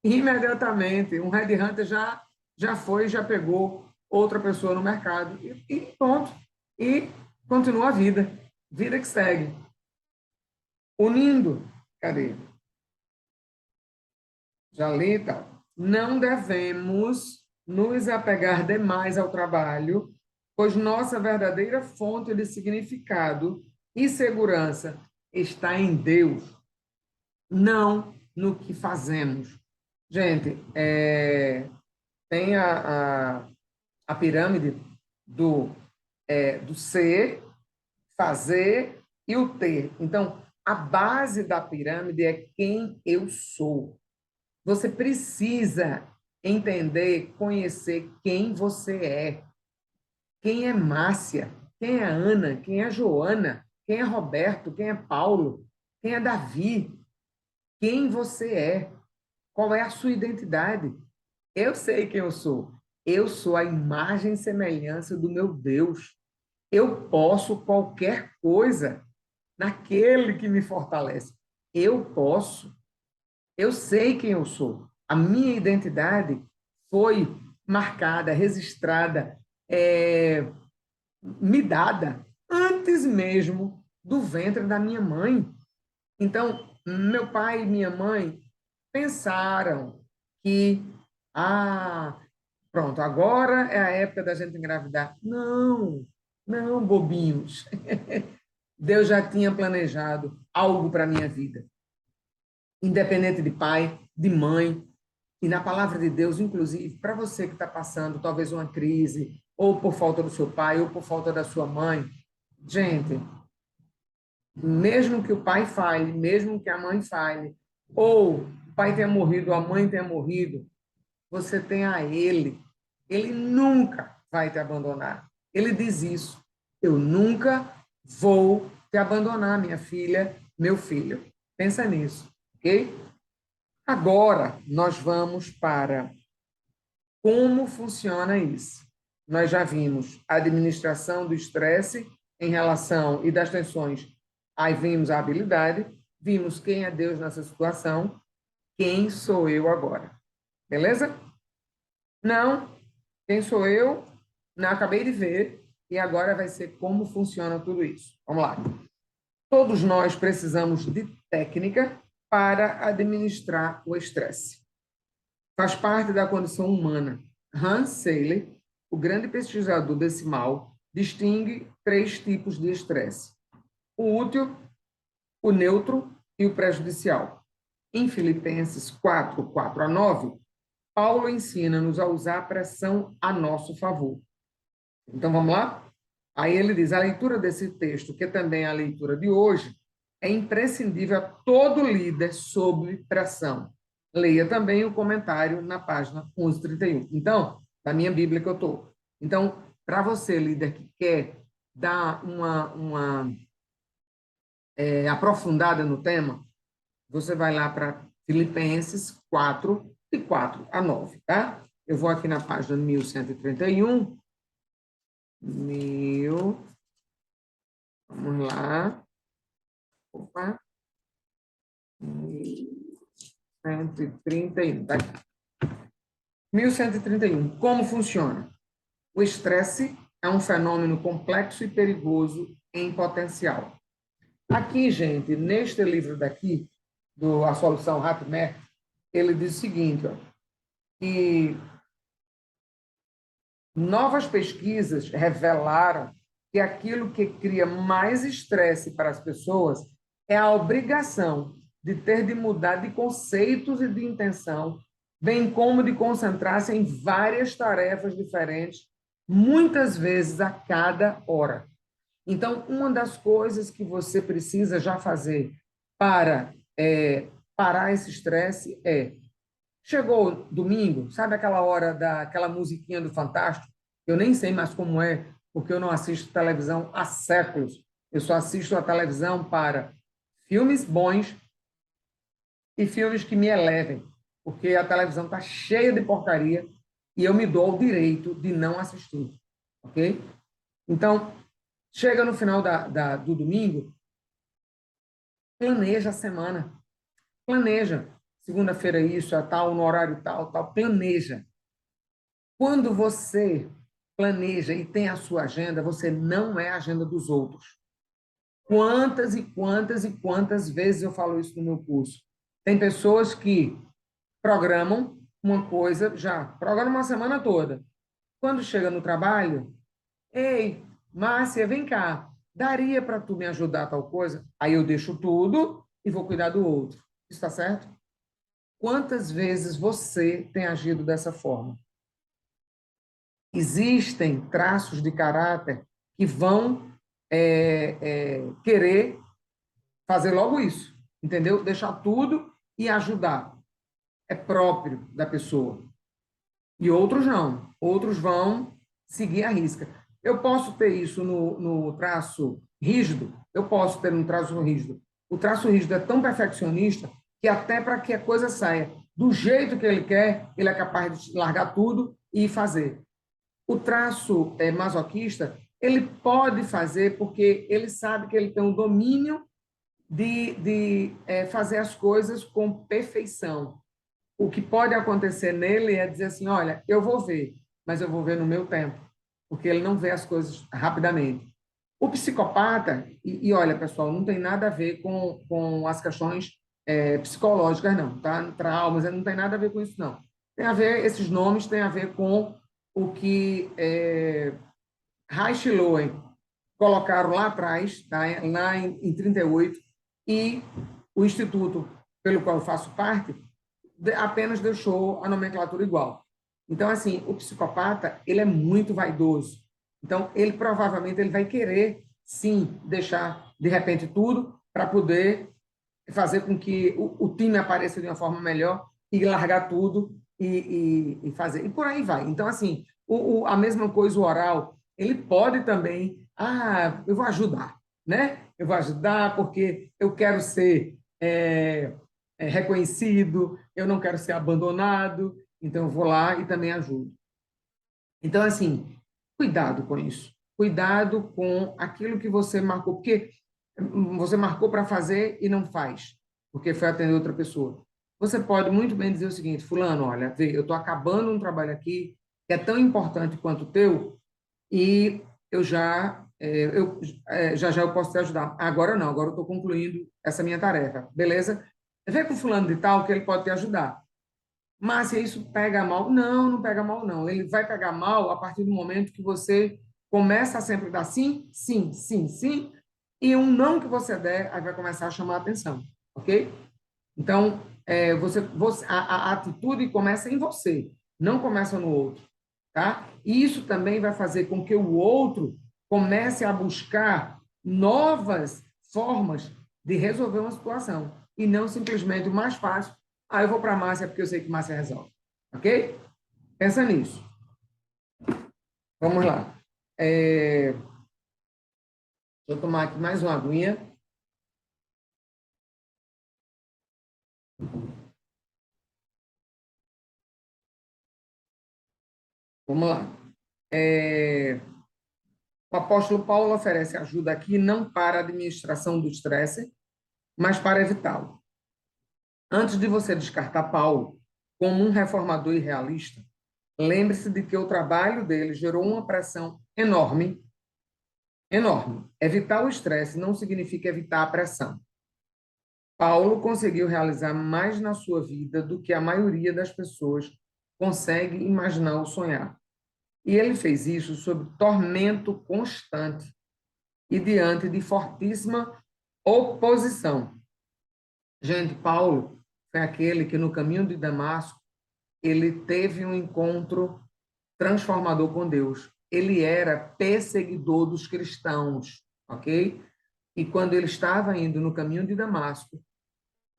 imediatamente, um headhunter já foi, já pegou outra pessoa no mercado, e pronto. E continua a vida, vida que segue. Unindo, cadê? Já li, tá? Não devemos nos apegar demais ao trabalho, pois nossa verdadeira fonte de significado e segurança está em Deus, não no que fazemos. Gente, tem a pirâmide do ser, fazer e o ter. Então, a base da pirâmide é quem eu sou. Você precisa entender, conhecer quem você é. Quem é Márcia? Quem é Ana? Quem é Joana? Quem é Roberto? Quem é Paulo? Quem é Davi? Quem você é? Qual é a sua identidade? Eu sei quem eu sou. Eu sou a imagem e semelhança do meu Deus. Eu posso qualquer coisa naquele que me fortalece. Eu posso. Eu sei quem eu sou. A minha identidade foi marcada, registrada, me dada antes mesmo do ventre da minha mãe. Então, meu pai e minha mãe pensaram que, ah, pronto, agora é a época da gente engravidar. Não, não, bobinhos. Deus já tinha planejado algo para a minha vida. Independente de pai, de mãe, e na palavra de Deus, inclusive, para você que está passando talvez uma crise, ou por falta do seu pai, ou por falta da sua mãe, gente, mesmo que o pai fale, mesmo que a mãe fale, ou o pai tenha morrido, a mãe tenha morrido, você tem a ele. Ele nunca vai te abandonar. Ele diz isso. Eu nunca vou te abandonar, minha filha, meu filho. Pensa nisso, ok? Agora nós vamos para Como funciona isso? Nós já vimos a administração do estresse em relação e das tensões. Aí vimos a habilidade, vimos quem é Deus nessa situação, quem sou eu agora. Beleza? Não, quem sou eu? Não, acabei de ver e agora vai ser como funciona tudo isso. Vamos lá. Todos nós precisamos de técnica para administrar o estresse. Faz parte da condição humana. Hans Selye, o grande pesquisador desse mal, distingue 3 tipos de estresse: o útil, o neutro e o prejudicial. Em Filipenses 4, 4 a 9, Paulo ensina-nos a usar a pressão a nosso favor. Então, vamos lá? Aí ele diz, a leitura desse texto, que também é a leitura de hoje, é imprescindível a todo líder sob pressão. Leia também o comentário na página 1131. Então, da minha Bíblia que eu estou. Então, para você, líder, que quer dar uma aprofundada no tema, você vai lá para Filipenses 4, de 4 a 9, tá? Eu vou aqui na página 1131. Vamos lá. Opa. 1131, tá aqui. 1131. Como funciona? O estresse é um fenômeno complexo e perigoso em potencial. Aqui, gente, neste livro daqui, do A Solução Hatmer, ele diz o seguinte, ó, que novas pesquisas revelaram que aquilo que cria mais estresse para as pessoas é a obrigação de ter de mudar de conceitos e de intenção, bem como de concentrar-se em várias tarefas diferentes, muitas vezes a cada hora. Então, uma das coisas que você precisa já fazer para parar esse estresse é: chegou domingo, sabe aquela hora daquela musiquinha do Fantástico? Eu nem sei mais como é, porque eu não assisto televisão há séculos. Eu só assisto a televisão para filmes bons e filmes que me elevem, porque a televisão está cheia de porcaria e eu me dou o direito de não assistir, ok? Então, chega no final do domingo, planeja a semana. Planeja. Segunda-feira isso, tal, no horário tal, tal. Planeja. Quando você planeja e tem a sua agenda, você não é a agenda dos outros. Quantas e quantas e quantas vezes eu falo isso no meu curso? Tem pessoas que programam uma coisa, já programam uma semana toda. Quando chega no trabalho, ei, Márcia, vem cá, daria para tu me ajudar a tal coisa? Aí eu deixo tudo e vou cuidar do outro. Está certo? Quantas vezes você tem agido dessa forma? Existem traços de caráter que vão querer fazer logo isso, entendeu? Deixar tudo e ajudar. É próprio da pessoa. E outros não. Outros vão seguir a risca. Eu posso ter isso no traço rígido? Eu posso ter um traço rígido. O traço rígido é tão perfeccionista que até para que a coisa saia do jeito que ele quer, ele é capaz de largar tudo e fazer. O traço masoquista, ele pode fazer porque ele sabe que ele tem um domínio de fazer as coisas com perfeição. O que pode acontecer nele é dizer assim, olha, eu vou ver, mas eu vou ver no meu tempo, porque ele não vê as coisas rapidamente. O psicopata, e olha, pessoal, não tem nada a ver com as questões psicológicas, não, tá? Traumas, não tem nada a ver com isso, não. Tem a ver, esses nomes têm a ver com o que Reich e Lowen colocaram lá atrás, tá? Lá em 38, e o instituto pelo qual eu faço parte apenas deixou a nomenclatura igual. Então, assim, o psicopata, ele é muito vaidoso. Então, ele provavelmente ele vai querer, sim, deixar, de repente, tudo para poder fazer com que o time apareça de uma forma melhor e largar tudo e fazer. E por aí vai. Então, assim, a mesma coisa, o oral, ele pode também, eu vou ajudar, né? Eu vou ajudar porque eu quero ser reconhecido, eu não quero ser abandonado, então eu vou lá e também ajudo. Então, assim, cuidado com isso. Cuidado com aquilo que você marcou, porque você marcou para fazer e não faz, porque foi atender outra pessoa. Você pode muito bem dizer o seguinte: fulano, olha, vê, eu estou acabando um trabalho aqui que é tão importante quanto o teu, e já eu posso te ajudar. Agora não, agora eu estou concluindo essa minha tarefa, beleza? Vê com fulano de tal que ele pode te ajudar. Márcia, isso pega mal? Não, não pega mal, não. Ele vai pegar mal a partir do momento que você começa a sempre dar sim, sim, sim, sim, e um não que você der, aí vai começar a chamar a atenção, ok? Então, a atitude começa em você, não começa no outro, tá? E isso também vai fazer com que o outro comece a buscar novas formas de resolver uma situação e não simplesmente o mais fácil. Ah, eu vou para a Márcia porque eu sei que Márcia resolve, ok? Pensa nisso. Vamos lá. Deixa eu tomar aqui mais uma aguinha. Vamos lá. O apóstolo Paulo oferece ajuda aqui não para a administração do estresse, mas para evitá-lo. Antes de você descartar Paulo como um reformador irrealista, lembre-se de que o trabalho dele gerou uma pressão enorme, enorme. Evitar o estresse não significa evitar a pressão. Paulo conseguiu realizar mais na sua vida do que a maioria das pessoas consegue imaginar ou sonhar. E ele fez isso sob tormento constante e diante de fortíssima oposição. Gente, Paulo foi aquele que no caminho de Damasco, ele teve um encontro transformador com Deus. Ele era perseguidor dos cristãos, ok? E quando ele estava indo no caminho de Damasco,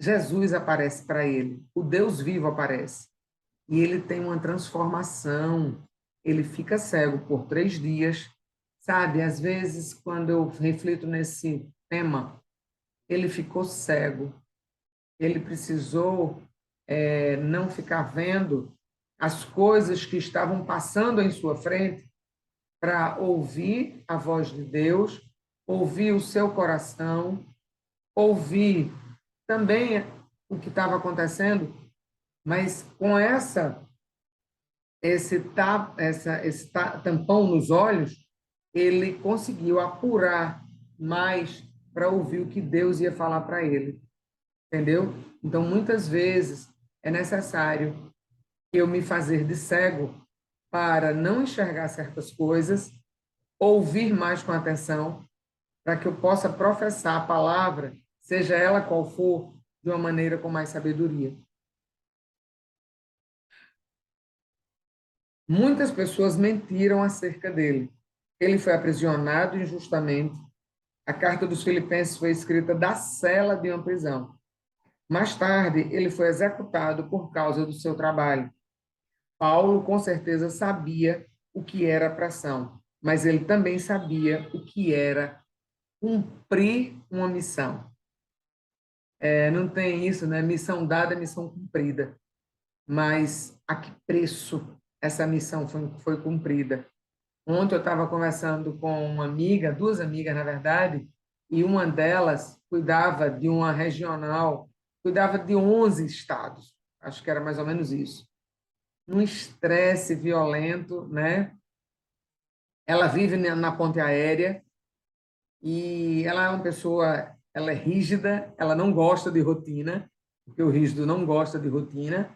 Jesus aparece para ele, o Deus vivo aparece. E ele tem uma transformação. Ele fica cego por 3 dias. Sabe, às vezes, quando eu reflito nesse tema, ele ficou cego. Ele precisou não ficar vendo as coisas que estavam passando em sua frente para ouvir a voz de Deus, ouvir o seu coração, ouvir também o que estava acontecendo, mas com esse tampão nos olhos, ele conseguiu apurar mais para ouvir o que Deus ia falar para ele, entendeu? Então, muitas vezes é necessário eu me fazer de cego para não enxergar certas coisas, ouvir mais com atenção, para que eu possa professar a palavra, seja ela qual for, de uma maneira com mais sabedoria. Muitas pessoas mentiram acerca dele. Ele foi aprisionado injustamente. A carta dos Filipenses foi escrita da cela de uma prisão. Mais tarde, ele foi executado por causa do seu trabalho. Paulo, com certeza, sabia o que era pressão, mas ele também sabia o que era cumprir uma missão. Não tem isso, né? Missão dada, missão cumprida. Mas a que preço essa missão foi cumprida? Ontem eu estava conversando com uma amiga, duas amigas, na verdade, e uma delas cuidava de uma regional, cuidava de 11 estados. Acho que era mais ou menos isso. Um estresse violento, né? Ela vive na ponte aérea e ela é uma pessoa, ela é rígida, ela não gosta de rotina, porque o rígido não gosta de rotina,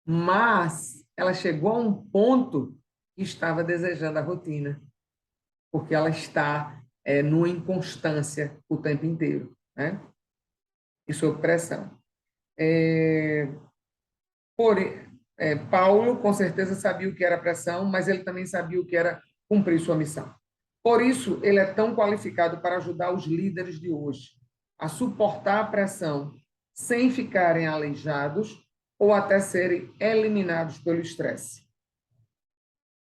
mas ela chegou a um ponto que estava desejando a rotina, porque ela está numa inconstância o tempo inteiro, né? E sob pressão. Paulo, com certeza, sabia o que era pressão, mas ele também sabia o que era cumprir sua missão. Por isso, ele é tão qualificado para ajudar os líderes de hoje a suportar a pressão sem ficarem aleijados ou até serem eliminados pelo estresse,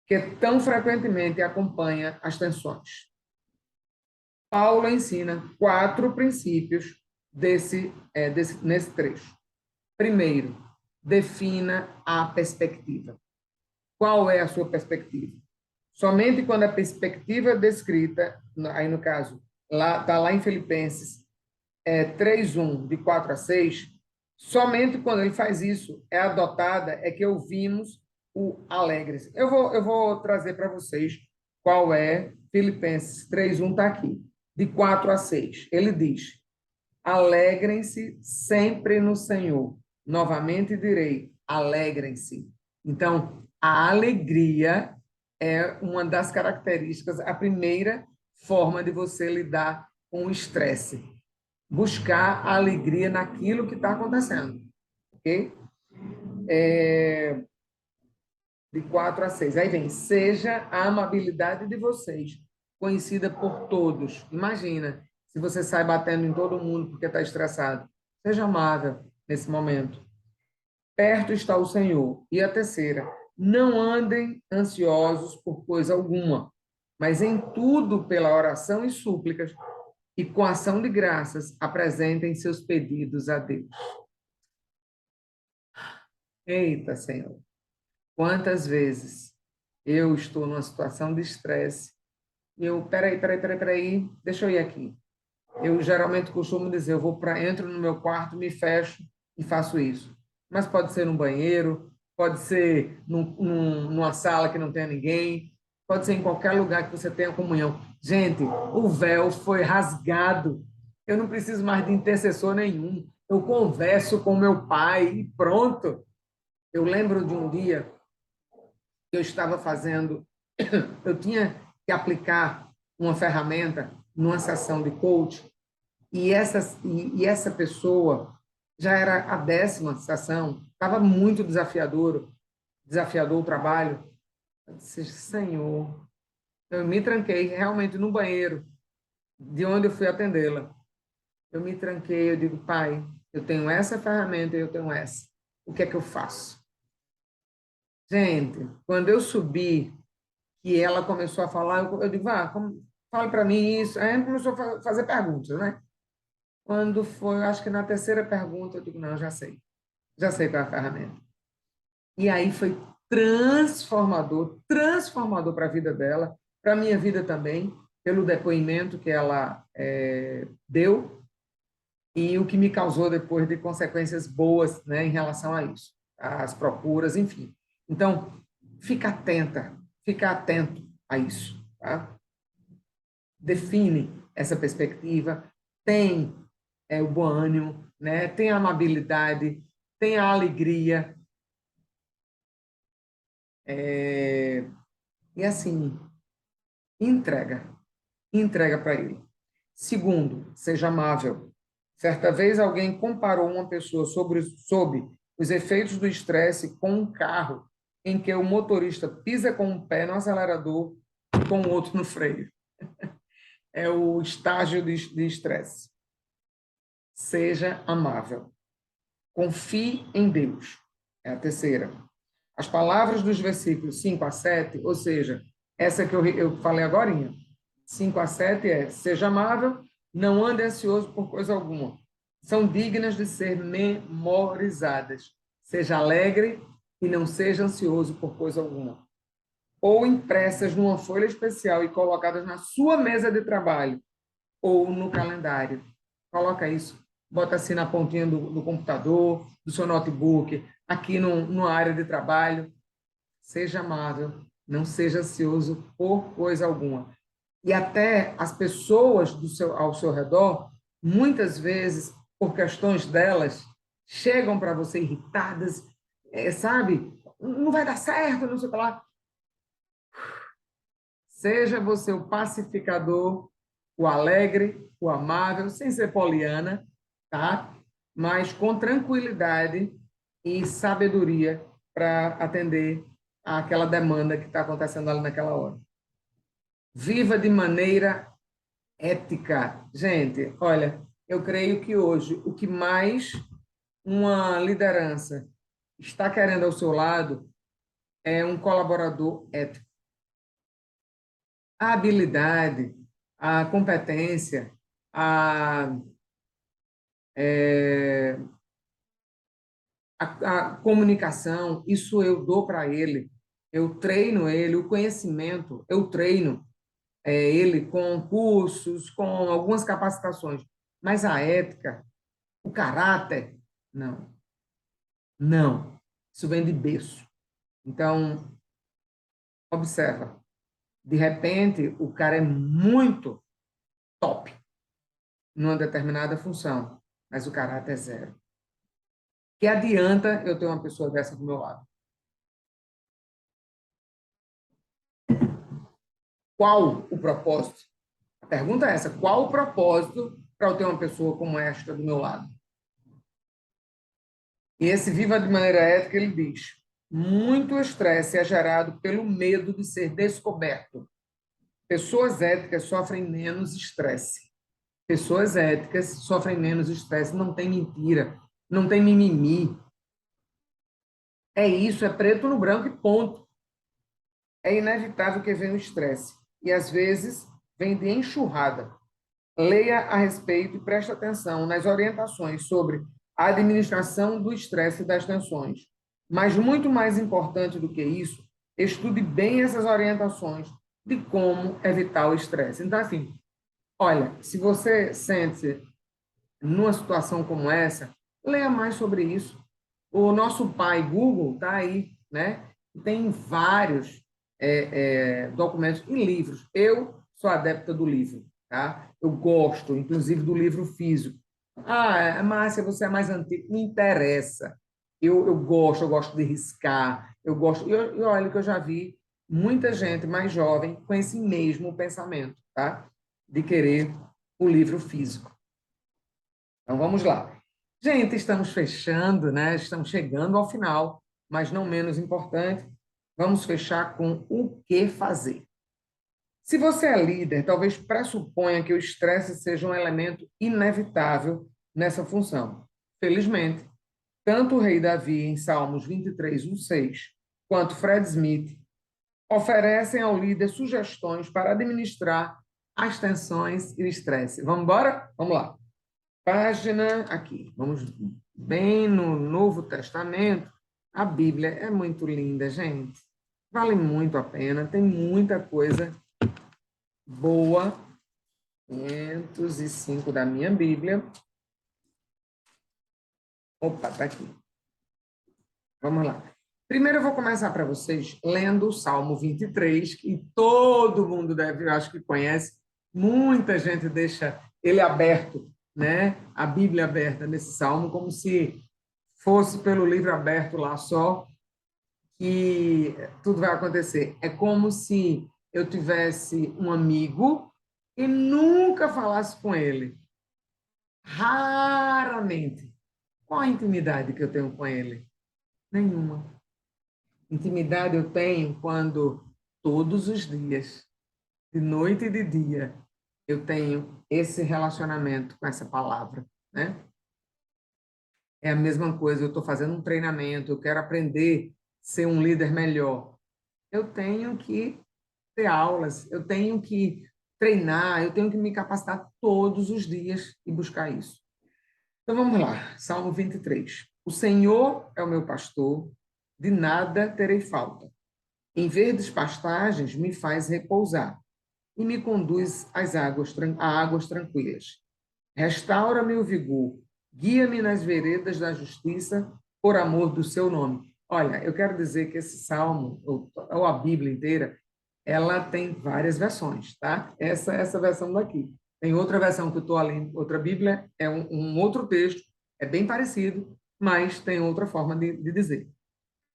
que tão frequentemente acompanha as tensões. Paulo ensina 4 princípios nesse trecho. Primeiro, defina a perspectiva. Qual é a sua perspectiva? Somente quando a perspectiva descrita, aí no caso, está lá em Filipenses 3:1, de 4 a 6, somente quando ele faz isso, é adotada, é que ouvimos o alegre. Eu vou trazer para vocês qual é Filipenses 3:1, está aqui, de 4 a 6. Ele diz: alegrem-se sempre no Senhor. Novamente direi, alegrem-se. Então, a alegria é uma das características, a primeira forma de você lidar com o estresse. Buscar a alegria naquilo que está acontecendo. Ok? De 4 a 6. Aí vem, seja a amabilidade de vocês conhecida por todos. Imagina, se você sai batendo em todo mundo porque está estressado. Seja amável nesse momento. Perto está o Senhor. E a terceira, não andem ansiosos por coisa alguma, mas em tudo pela oração e súplicas e com ação de graças apresentem seus pedidos a Deus. Eita, Senhor, quantas vezes eu estou numa situação de estresse e eu, peraí, deixa eu ir aqui. Eu geralmente costumo dizer, entro no meu quarto, me fecho e faço isso. Mas pode ser num banheiro, pode ser numa sala que não tenha ninguém, pode ser em qualquer lugar que você tenha comunhão. Gente, o véu foi rasgado. Eu não preciso mais de intercessor nenhum. Eu converso com meu pai e pronto. Eu lembro de um dia que eu estava fazendo, eu tinha que aplicar uma ferramenta numa sessão de coach e essa pessoa já era a 10ª sessão, estava muito desafiador o trabalho. Eu disse, Senhor, eu me tranquei realmente no banheiro, de onde eu fui atendê-la. Eu me tranquei, eu digo, pai, eu tenho essa ferramenta e eu tenho essa. O que é que eu faço? Gente, quando eu subi, que ela começou a falar, eu digo, fale para mim isso. Aí ela começou a fazer perguntas, né? Quando foi, acho que na terceira pergunta, eu digo, não, já sei qual é a ferramenta. E aí foi transformador para a vida dela, para a minha vida também, pelo depoimento que ela deu e o que me causou depois de consequências boas, né, em relação a isso, as procuras, enfim. Então, fica atento a isso, tá? Define essa perspectiva, tem o bom ânimo, né? Tem a amabilidade, tem a alegria, e assim, entrega, entrega para ele. Segundo, seja amável. Certa vez alguém comparou uma pessoa sob os efeitos do estresse com um carro em que o motorista pisa com um pé no acelerador e com o outro no freio. É o estágio de estresse. Seja amável. Confie em Deus. É a terceira. As palavras dos versículos 5 a 7, ou seja, essa que eu falei agora, 5 a 7 é: seja amável, não ande ansioso por coisa alguma. São dignas de ser memorizadas. Seja alegre e não seja ansioso por coisa alguma. Ou impressas numa folha especial e colocadas na sua mesa de trabalho ou no calendário. Coloca isso, bota assim na pontinha do computador, do seu notebook, aqui numa área de trabalho. Seja amável, não seja ansioso por coisa alguma. E até as pessoas ao seu redor, muitas vezes, por questões delas, chegam para você irritadas, sabe? Não vai dar certo, não sei o que lá. Seja você o pacificador, o alegre, o amável, sem ser poliana, tá? Mas com tranquilidade e sabedoria para atender àquela demanda que está acontecendo ali naquela hora. Viva de maneira ética. Gente, olha, eu creio que hoje o que mais uma liderança está querendo ao seu lado é um colaborador ético. A habilidade, a competência, a, é, a comunicação, isso eu dou para ele. Eu treino ele, o conhecimento, eu treino ele com cursos, com algumas capacitações. Mas a ética, o caráter, não, não. Isso vem de berço. Então, observa, de repente, o cara é muito top numa determinada função, mas o caráter é zero. Que adianta eu ter uma pessoa dessa do meu lado? Qual o propósito? A pergunta é essa: qual o propósito para eu ter uma pessoa como esta do meu lado? E esse Viva de Maneira Ética, ele diz: muito estresse é gerado pelo medo de ser descoberto. Pessoas éticas sofrem menos estresse. Pessoas éticas sofrem menos estresse. Não tem mentira, não tem mimimi. É isso, é preto no branco e ponto. É inevitável que venha o estresse. E, às vezes, vem de enxurrada. Leia a respeito e preste atenção nas orientações sobre a administração do estresse e das tensões. Mas, muito mais importante do que isso, estude bem essas orientações de como evitar o estresse. Então, assim, olha, se você sente numa situação como essa, leia mais sobre isso. O nosso pai Google está aí, né? Tem vários documentos e livros. Eu sou adepta do livro, tá? Eu gosto, inclusive, do livro físico. Ah, Márcia, você é mais antigo. Não interessa. Eu gosto de riscar. Eu gosto. E olha que eu já vi muita gente mais jovem com esse mesmo pensamento, tá? De querer o livro físico. Então, vamos lá. Gente, estamos fechando, né? Estamos chegando ao final, mas não menos importante, vamos fechar com o que fazer. Se você é líder, talvez pressuponha que o estresse seja um elemento inevitável nessa função. Felizmente, tanto o rei Davi, em Salmos 23, 1:6, quanto Fred Smith oferecem ao líder sugestões para administrar as tensões e o estresse. Vamos embora? Vamos lá. Página aqui, vamos bem no Novo Testamento. A Bíblia é muito linda, gente. Vale muito a pena, tem muita coisa boa. 505 da minha Bíblia. Opa, tá aqui. Vamos lá. Primeiro eu vou começar para vocês lendo o Salmo 23, que todo mundo deve, eu acho que conhece. Muita gente deixa ele aberto, né? A Bíblia aberta nesse salmo, como se fosse pelo livro aberto lá só que tudo vai acontecer. É como se eu tivesse um amigo e nunca falasse com ele. Raramente. Qual a intimidade que eu tenho com ele? Nenhuma. Intimidade eu tenho quando todos os dias, de noite e de dia, eu tenho esse relacionamento com essa palavra, né? É a mesma coisa, eu estou fazendo um treinamento, eu quero aprender a ser um líder melhor. Eu tenho que ter aulas, eu tenho que treinar, eu tenho que me capacitar todos os dias e buscar isso. Então vamos lá, Salmo 23. O Senhor é o meu pastor, de nada terei falta. Em verdes pastagens me faz repousar e me conduz a águas tranquilas. Restaura-me o vigor, guia-me nas veredas da justiça, por amor do seu nome. Olha, eu quero dizer que esse salmo, ou a Bíblia inteira, ela tem várias versões, tá? Essa versão daqui. Tem outra versão que eu estou lendo, outra Bíblia, é um outro texto, é bem parecido, mas tem outra forma de dizer.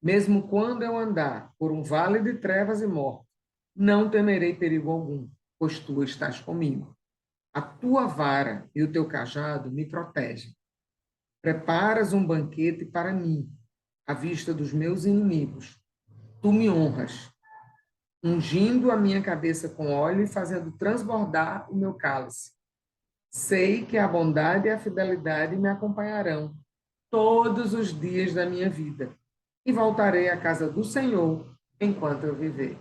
Mesmo quando eu andar por um vale de trevas e morte, não temerei perigo algum, pois tu estás comigo. A tua vara e o teu cajado me protegem. Preparas um banquete para mim, à vista dos meus inimigos. Tu me honras, ungindo a minha cabeça com óleo e fazendo transbordar o meu cálice. Sei que a bondade e a fidelidade me acompanharão todos os dias da minha vida e voltarei à casa do Senhor enquanto eu viver.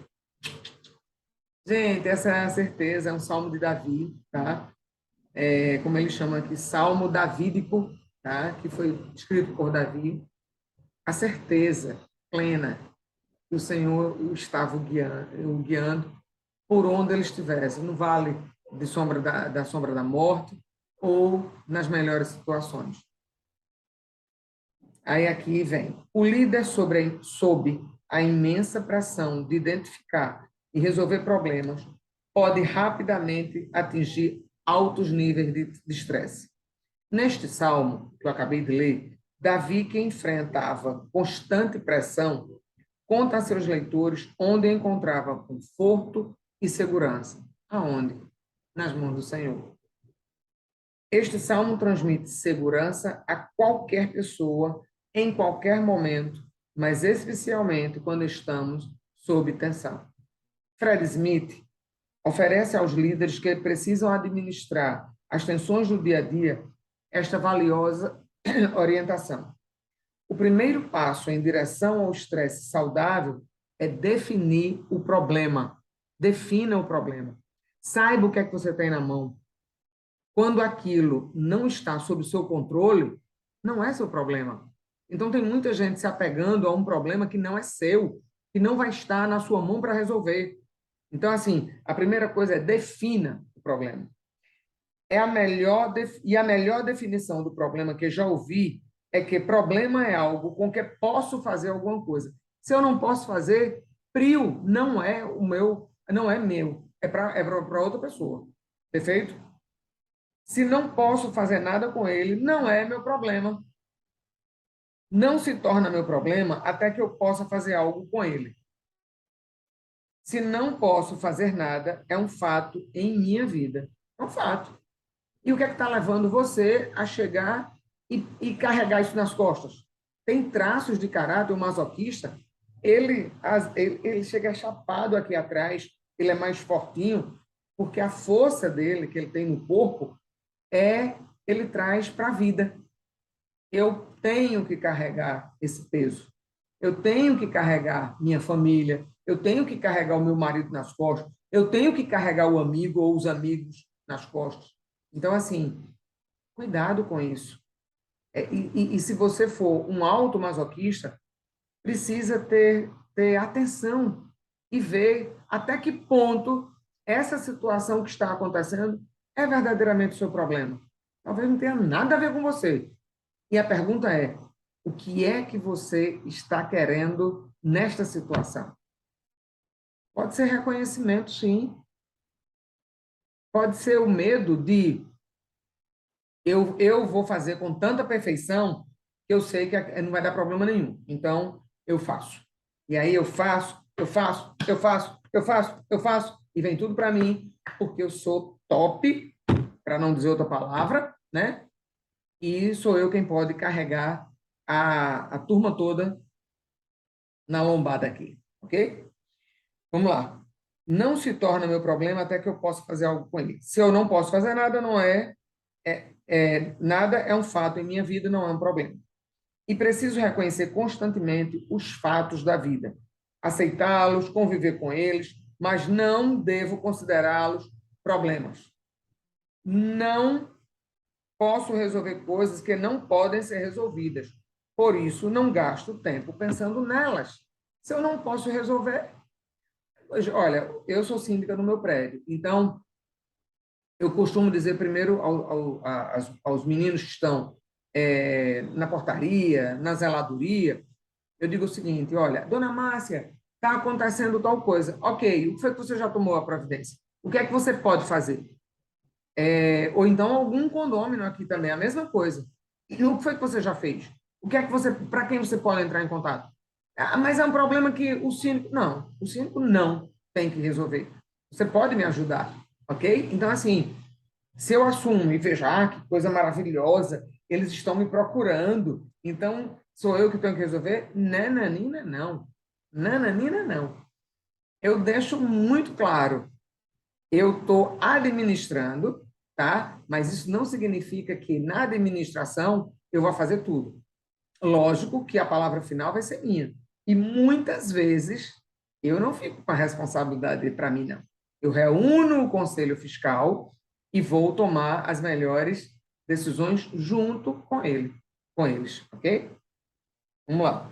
Gente, essa é a certeza, é um salmo de Davi, tá? Como ele chama aqui, Salmo Davídico, tá? Que foi escrito por Davi. a certeza plena que o Senhor o estava o guiando por onde ele estivesse, no vale de sombra da sombra da morte ou nas melhores situações. Aí aqui vem, o líder sob a imensa pressão de identificar e resolver problemas pode rapidamente atingir altos níveis de estresse. Neste salmo que eu acabei de ler, Davi, que enfrentava constante pressão, conta a seus leitores onde encontrava conforto e segurança. Aonde? Nas mãos do Senhor. Este salmo transmite segurança a qualquer pessoa, em qualquer momento, mas especialmente quando estamos sob tensão. Fred Smith oferece aos líderes que precisam administrar as tensões do dia a dia esta valiosa orientação. O primeiro passo em direção ao estresse saudável é definir o problema. Defina o problema. Saiba o que é que você tem na mão. Quando aquilo não está sob o seu controle, não é seu problema. Então, tem muita gente se apegando a um problema que não é seu, que não vai estar na sua mão para resolver. Então, assim, a primeira coisa é defina o problema. A melhor definição do problema que eu já ouvi é que problema é algo com que posso fazer alguma coisa. Se eu não posso fazer, prio não é o meu, não é meu, é para outra pessoa. Perfeito? Se não posso fazer nada com ele, não é meu problema. Não se torna meu problema até que eu possa fazer algo com ele. Se não posso fazer nada, é um fato em minha vida. É um fato. E o que é que está levando você a chegar e carregar isso nas costas? Tem traços de caráter, o masoquista, ele chega chapado aqui atrás, ele é mais fortinho, porque a força dele, que ele tem no corpo, ele traz para a vida. Eu tenho que carregar esse peso. Eu tenho que carregar minha família, eu tenho que carregar o meu marido nas costas, eu tenho que carregar o amigo ou os amigos nas costas. Então, assim, cuidado com isso. E se você for um auto-masoquista, precisa ter atenção e ver até que ponto essa situação que está acontecendo é verdadeiramente o seu problema. Talvez não tenha nada a ver com você. E a pergunta é, o que é que você está querendo nesta situação? Pode ser reconhecimento, sim. Pode ser o medo de eu vou fazer com tanta perfeição que eu sei que não vai dar problema nenhum. Então, eu faço. E aí eu faço, e vem tudo para mim, porque eu sou top, para não dizer outra palavra, né? E sou eu quem pode carregar a turma toda na lombada aqui, ok? Vamos lá. Não se torna meu problema até que eu possa fazer algo com ele. Se eu não posso fazer nada, não nada é um fato em minha vida, não é um problema. E preciso reconhecer constantemente os fatos da vida, aceitá-los, conviver com eles, mas não devo considerá-los problemas. Não posso resolver coisas que não podem ser resolvidas. Por isso, não gasto tempo pensando nelas. Se eu não posso resolver, olha, eu sou síndica no meu prédio, então eu costumo dizer primeiro aos meninos que estão na portaria, na zeladoria, eu digo o seguinte, olha, dona Márcia, está acontecendo tal coisa. Ok, o que foi que você já tomou a providência? O que é que você pode fazer? Ou então algum condômino aqui também, a mesma coisa. E o que foi que você já fez? O que é que você, para quem você pode entrar em contato? Ah, mas é um problema que o síndico não tem que resolver. Você pode me ajudar, ok? Então, assim, se eu assumo e vejo, que coisa maravilhosa, eles estão me procurando, então sou eu que tenho que resolver? Nananina, não. Nananina, não. Eu deixo muito claro, eu estou administrando, tá? Mas isso não significa que na administração eu vou fazer tudo. Lógico que a palavra final vai ser minha. E muitas vezes eu não fico com a responsabilidade para mim, não. Eu reúno o conselho fiscal e vou tomar as melhores decisões junto com eles, ok? Vamos lá.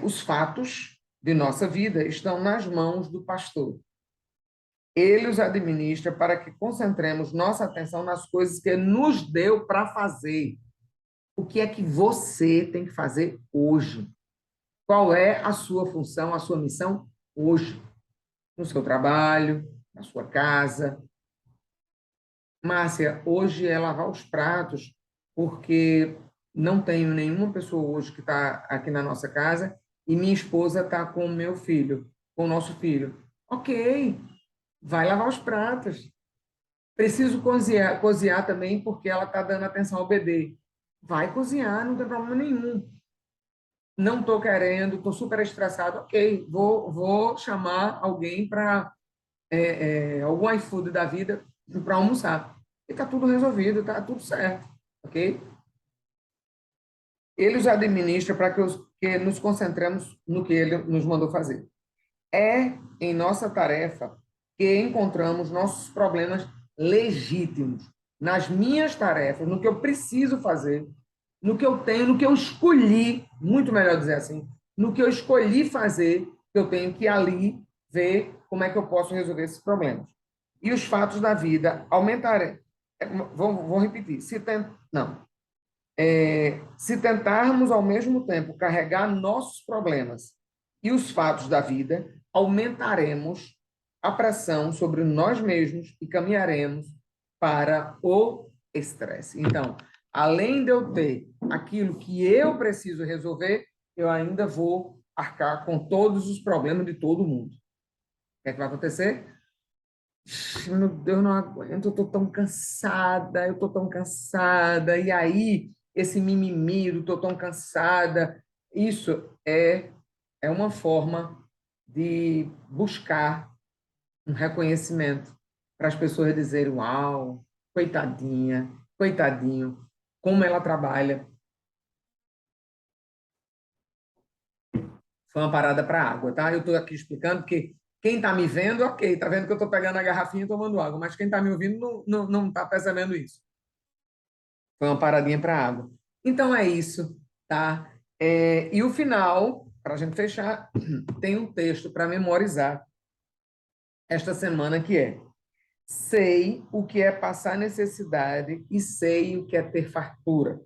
Os fatos de nossa vida estão nas mãos do pastor. Ele os administra para que concentremos nossa atenção nas coisas que nos deu para fazer. O que é que você tem que fazer hoje? Qual é a sua função, a sua missão hoje? No seu trabalho, na sua casa. Márcia, hoje é lavar os pratos, porque não tenho nenhuma pessoa hoje que está aqui na nossa casa e minha esposa está com o meu filho, com o nosso filho. Ok, vai lavar os pratos. Preciso cozinhar também porque ela está dando atenção ao bebê. Vai cozinhar, não tem problema nenhum. Não estou querendo, estou super estressado. Ok, vou chamar alguém para algum iFood da vida para almoçar. E está tudo resolvido, está tudo certo. Ok? Ele os administra para que nos concentremos no que ele nos mandou fazer. É em nossa tarefa que encontramos nossos problemas legítimos. Nas minhas tarefas, no que eu preciso fazer, no que eu tenho, no que eu escolhi, muito melhor dizer assim, no que eu escolhi fazer, que eu tenho que ir ali ver como é que eu posso resolver esses problemas. E os fatos da vida aumentarem. Vou repetir. Não. Se tentarmos ao mesmo tempo carregar nossos problemas e os fatos da vida, aumentaremos a pressão sobre nós mesmos e caminharemos para o estresse. Então, além de eu ter aquilo que eu preciso resolver, eu ainda vou arcar com todos os problemas de todo mundo. O que é que vai acontecer? Meu Deus, não aguento, eu estou tão cansada. E aí, esse mimimi, eu estou tão cansada. Isso é uma forma de buscar um reconhecimento para as pessoas dizerem, uau, coitadinha, coitadinho, como ela trabalha. Foi uma parada para água, tá? Eu estou aqui explicando que quem está me vendo, ok, está vendo que eu estou pegando a garrafinha e tomando água, mas quem está me ouvindo não está percebendo isso. Foi uma paradinha para água. Então é isso, tá? E o final, para a gente fechar, tem um texto para memorizar esta semana que é: sei o que é passar necessidade e sei o que é ter fartura.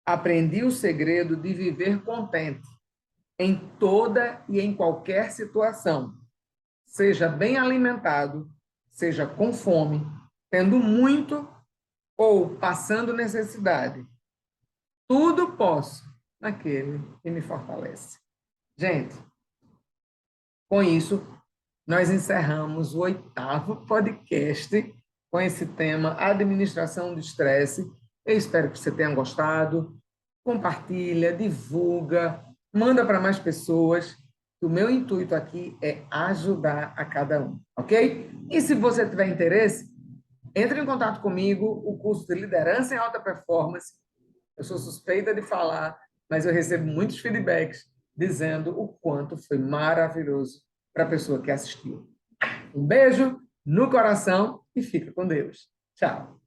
Aprendi o segredo de viver contente em toda e em qualquer situação, seja bem alimentado, seja com fome, tendo muito ou passando necessidade. Tudo posso naquele que me fortalece. Gente, com isso, nós encerramos o 8º podcast com esse tema Administração do Estresse. Eu espero que você tenha gostado. Compartilha, divulga, manda para mais pessoas. O meu intuito aqui é ajudar a cada um, ok? E se você tiver interesse, entre em contato comigo, o curso de Liderança em Alta Performance. Eu sou suspeita de falar, mas eu recebo muitos feedbacks dizendo o quanto foi maravilhoso para a pessoa que assistiu. Um beijo no coração e fica com Deus. Tchau.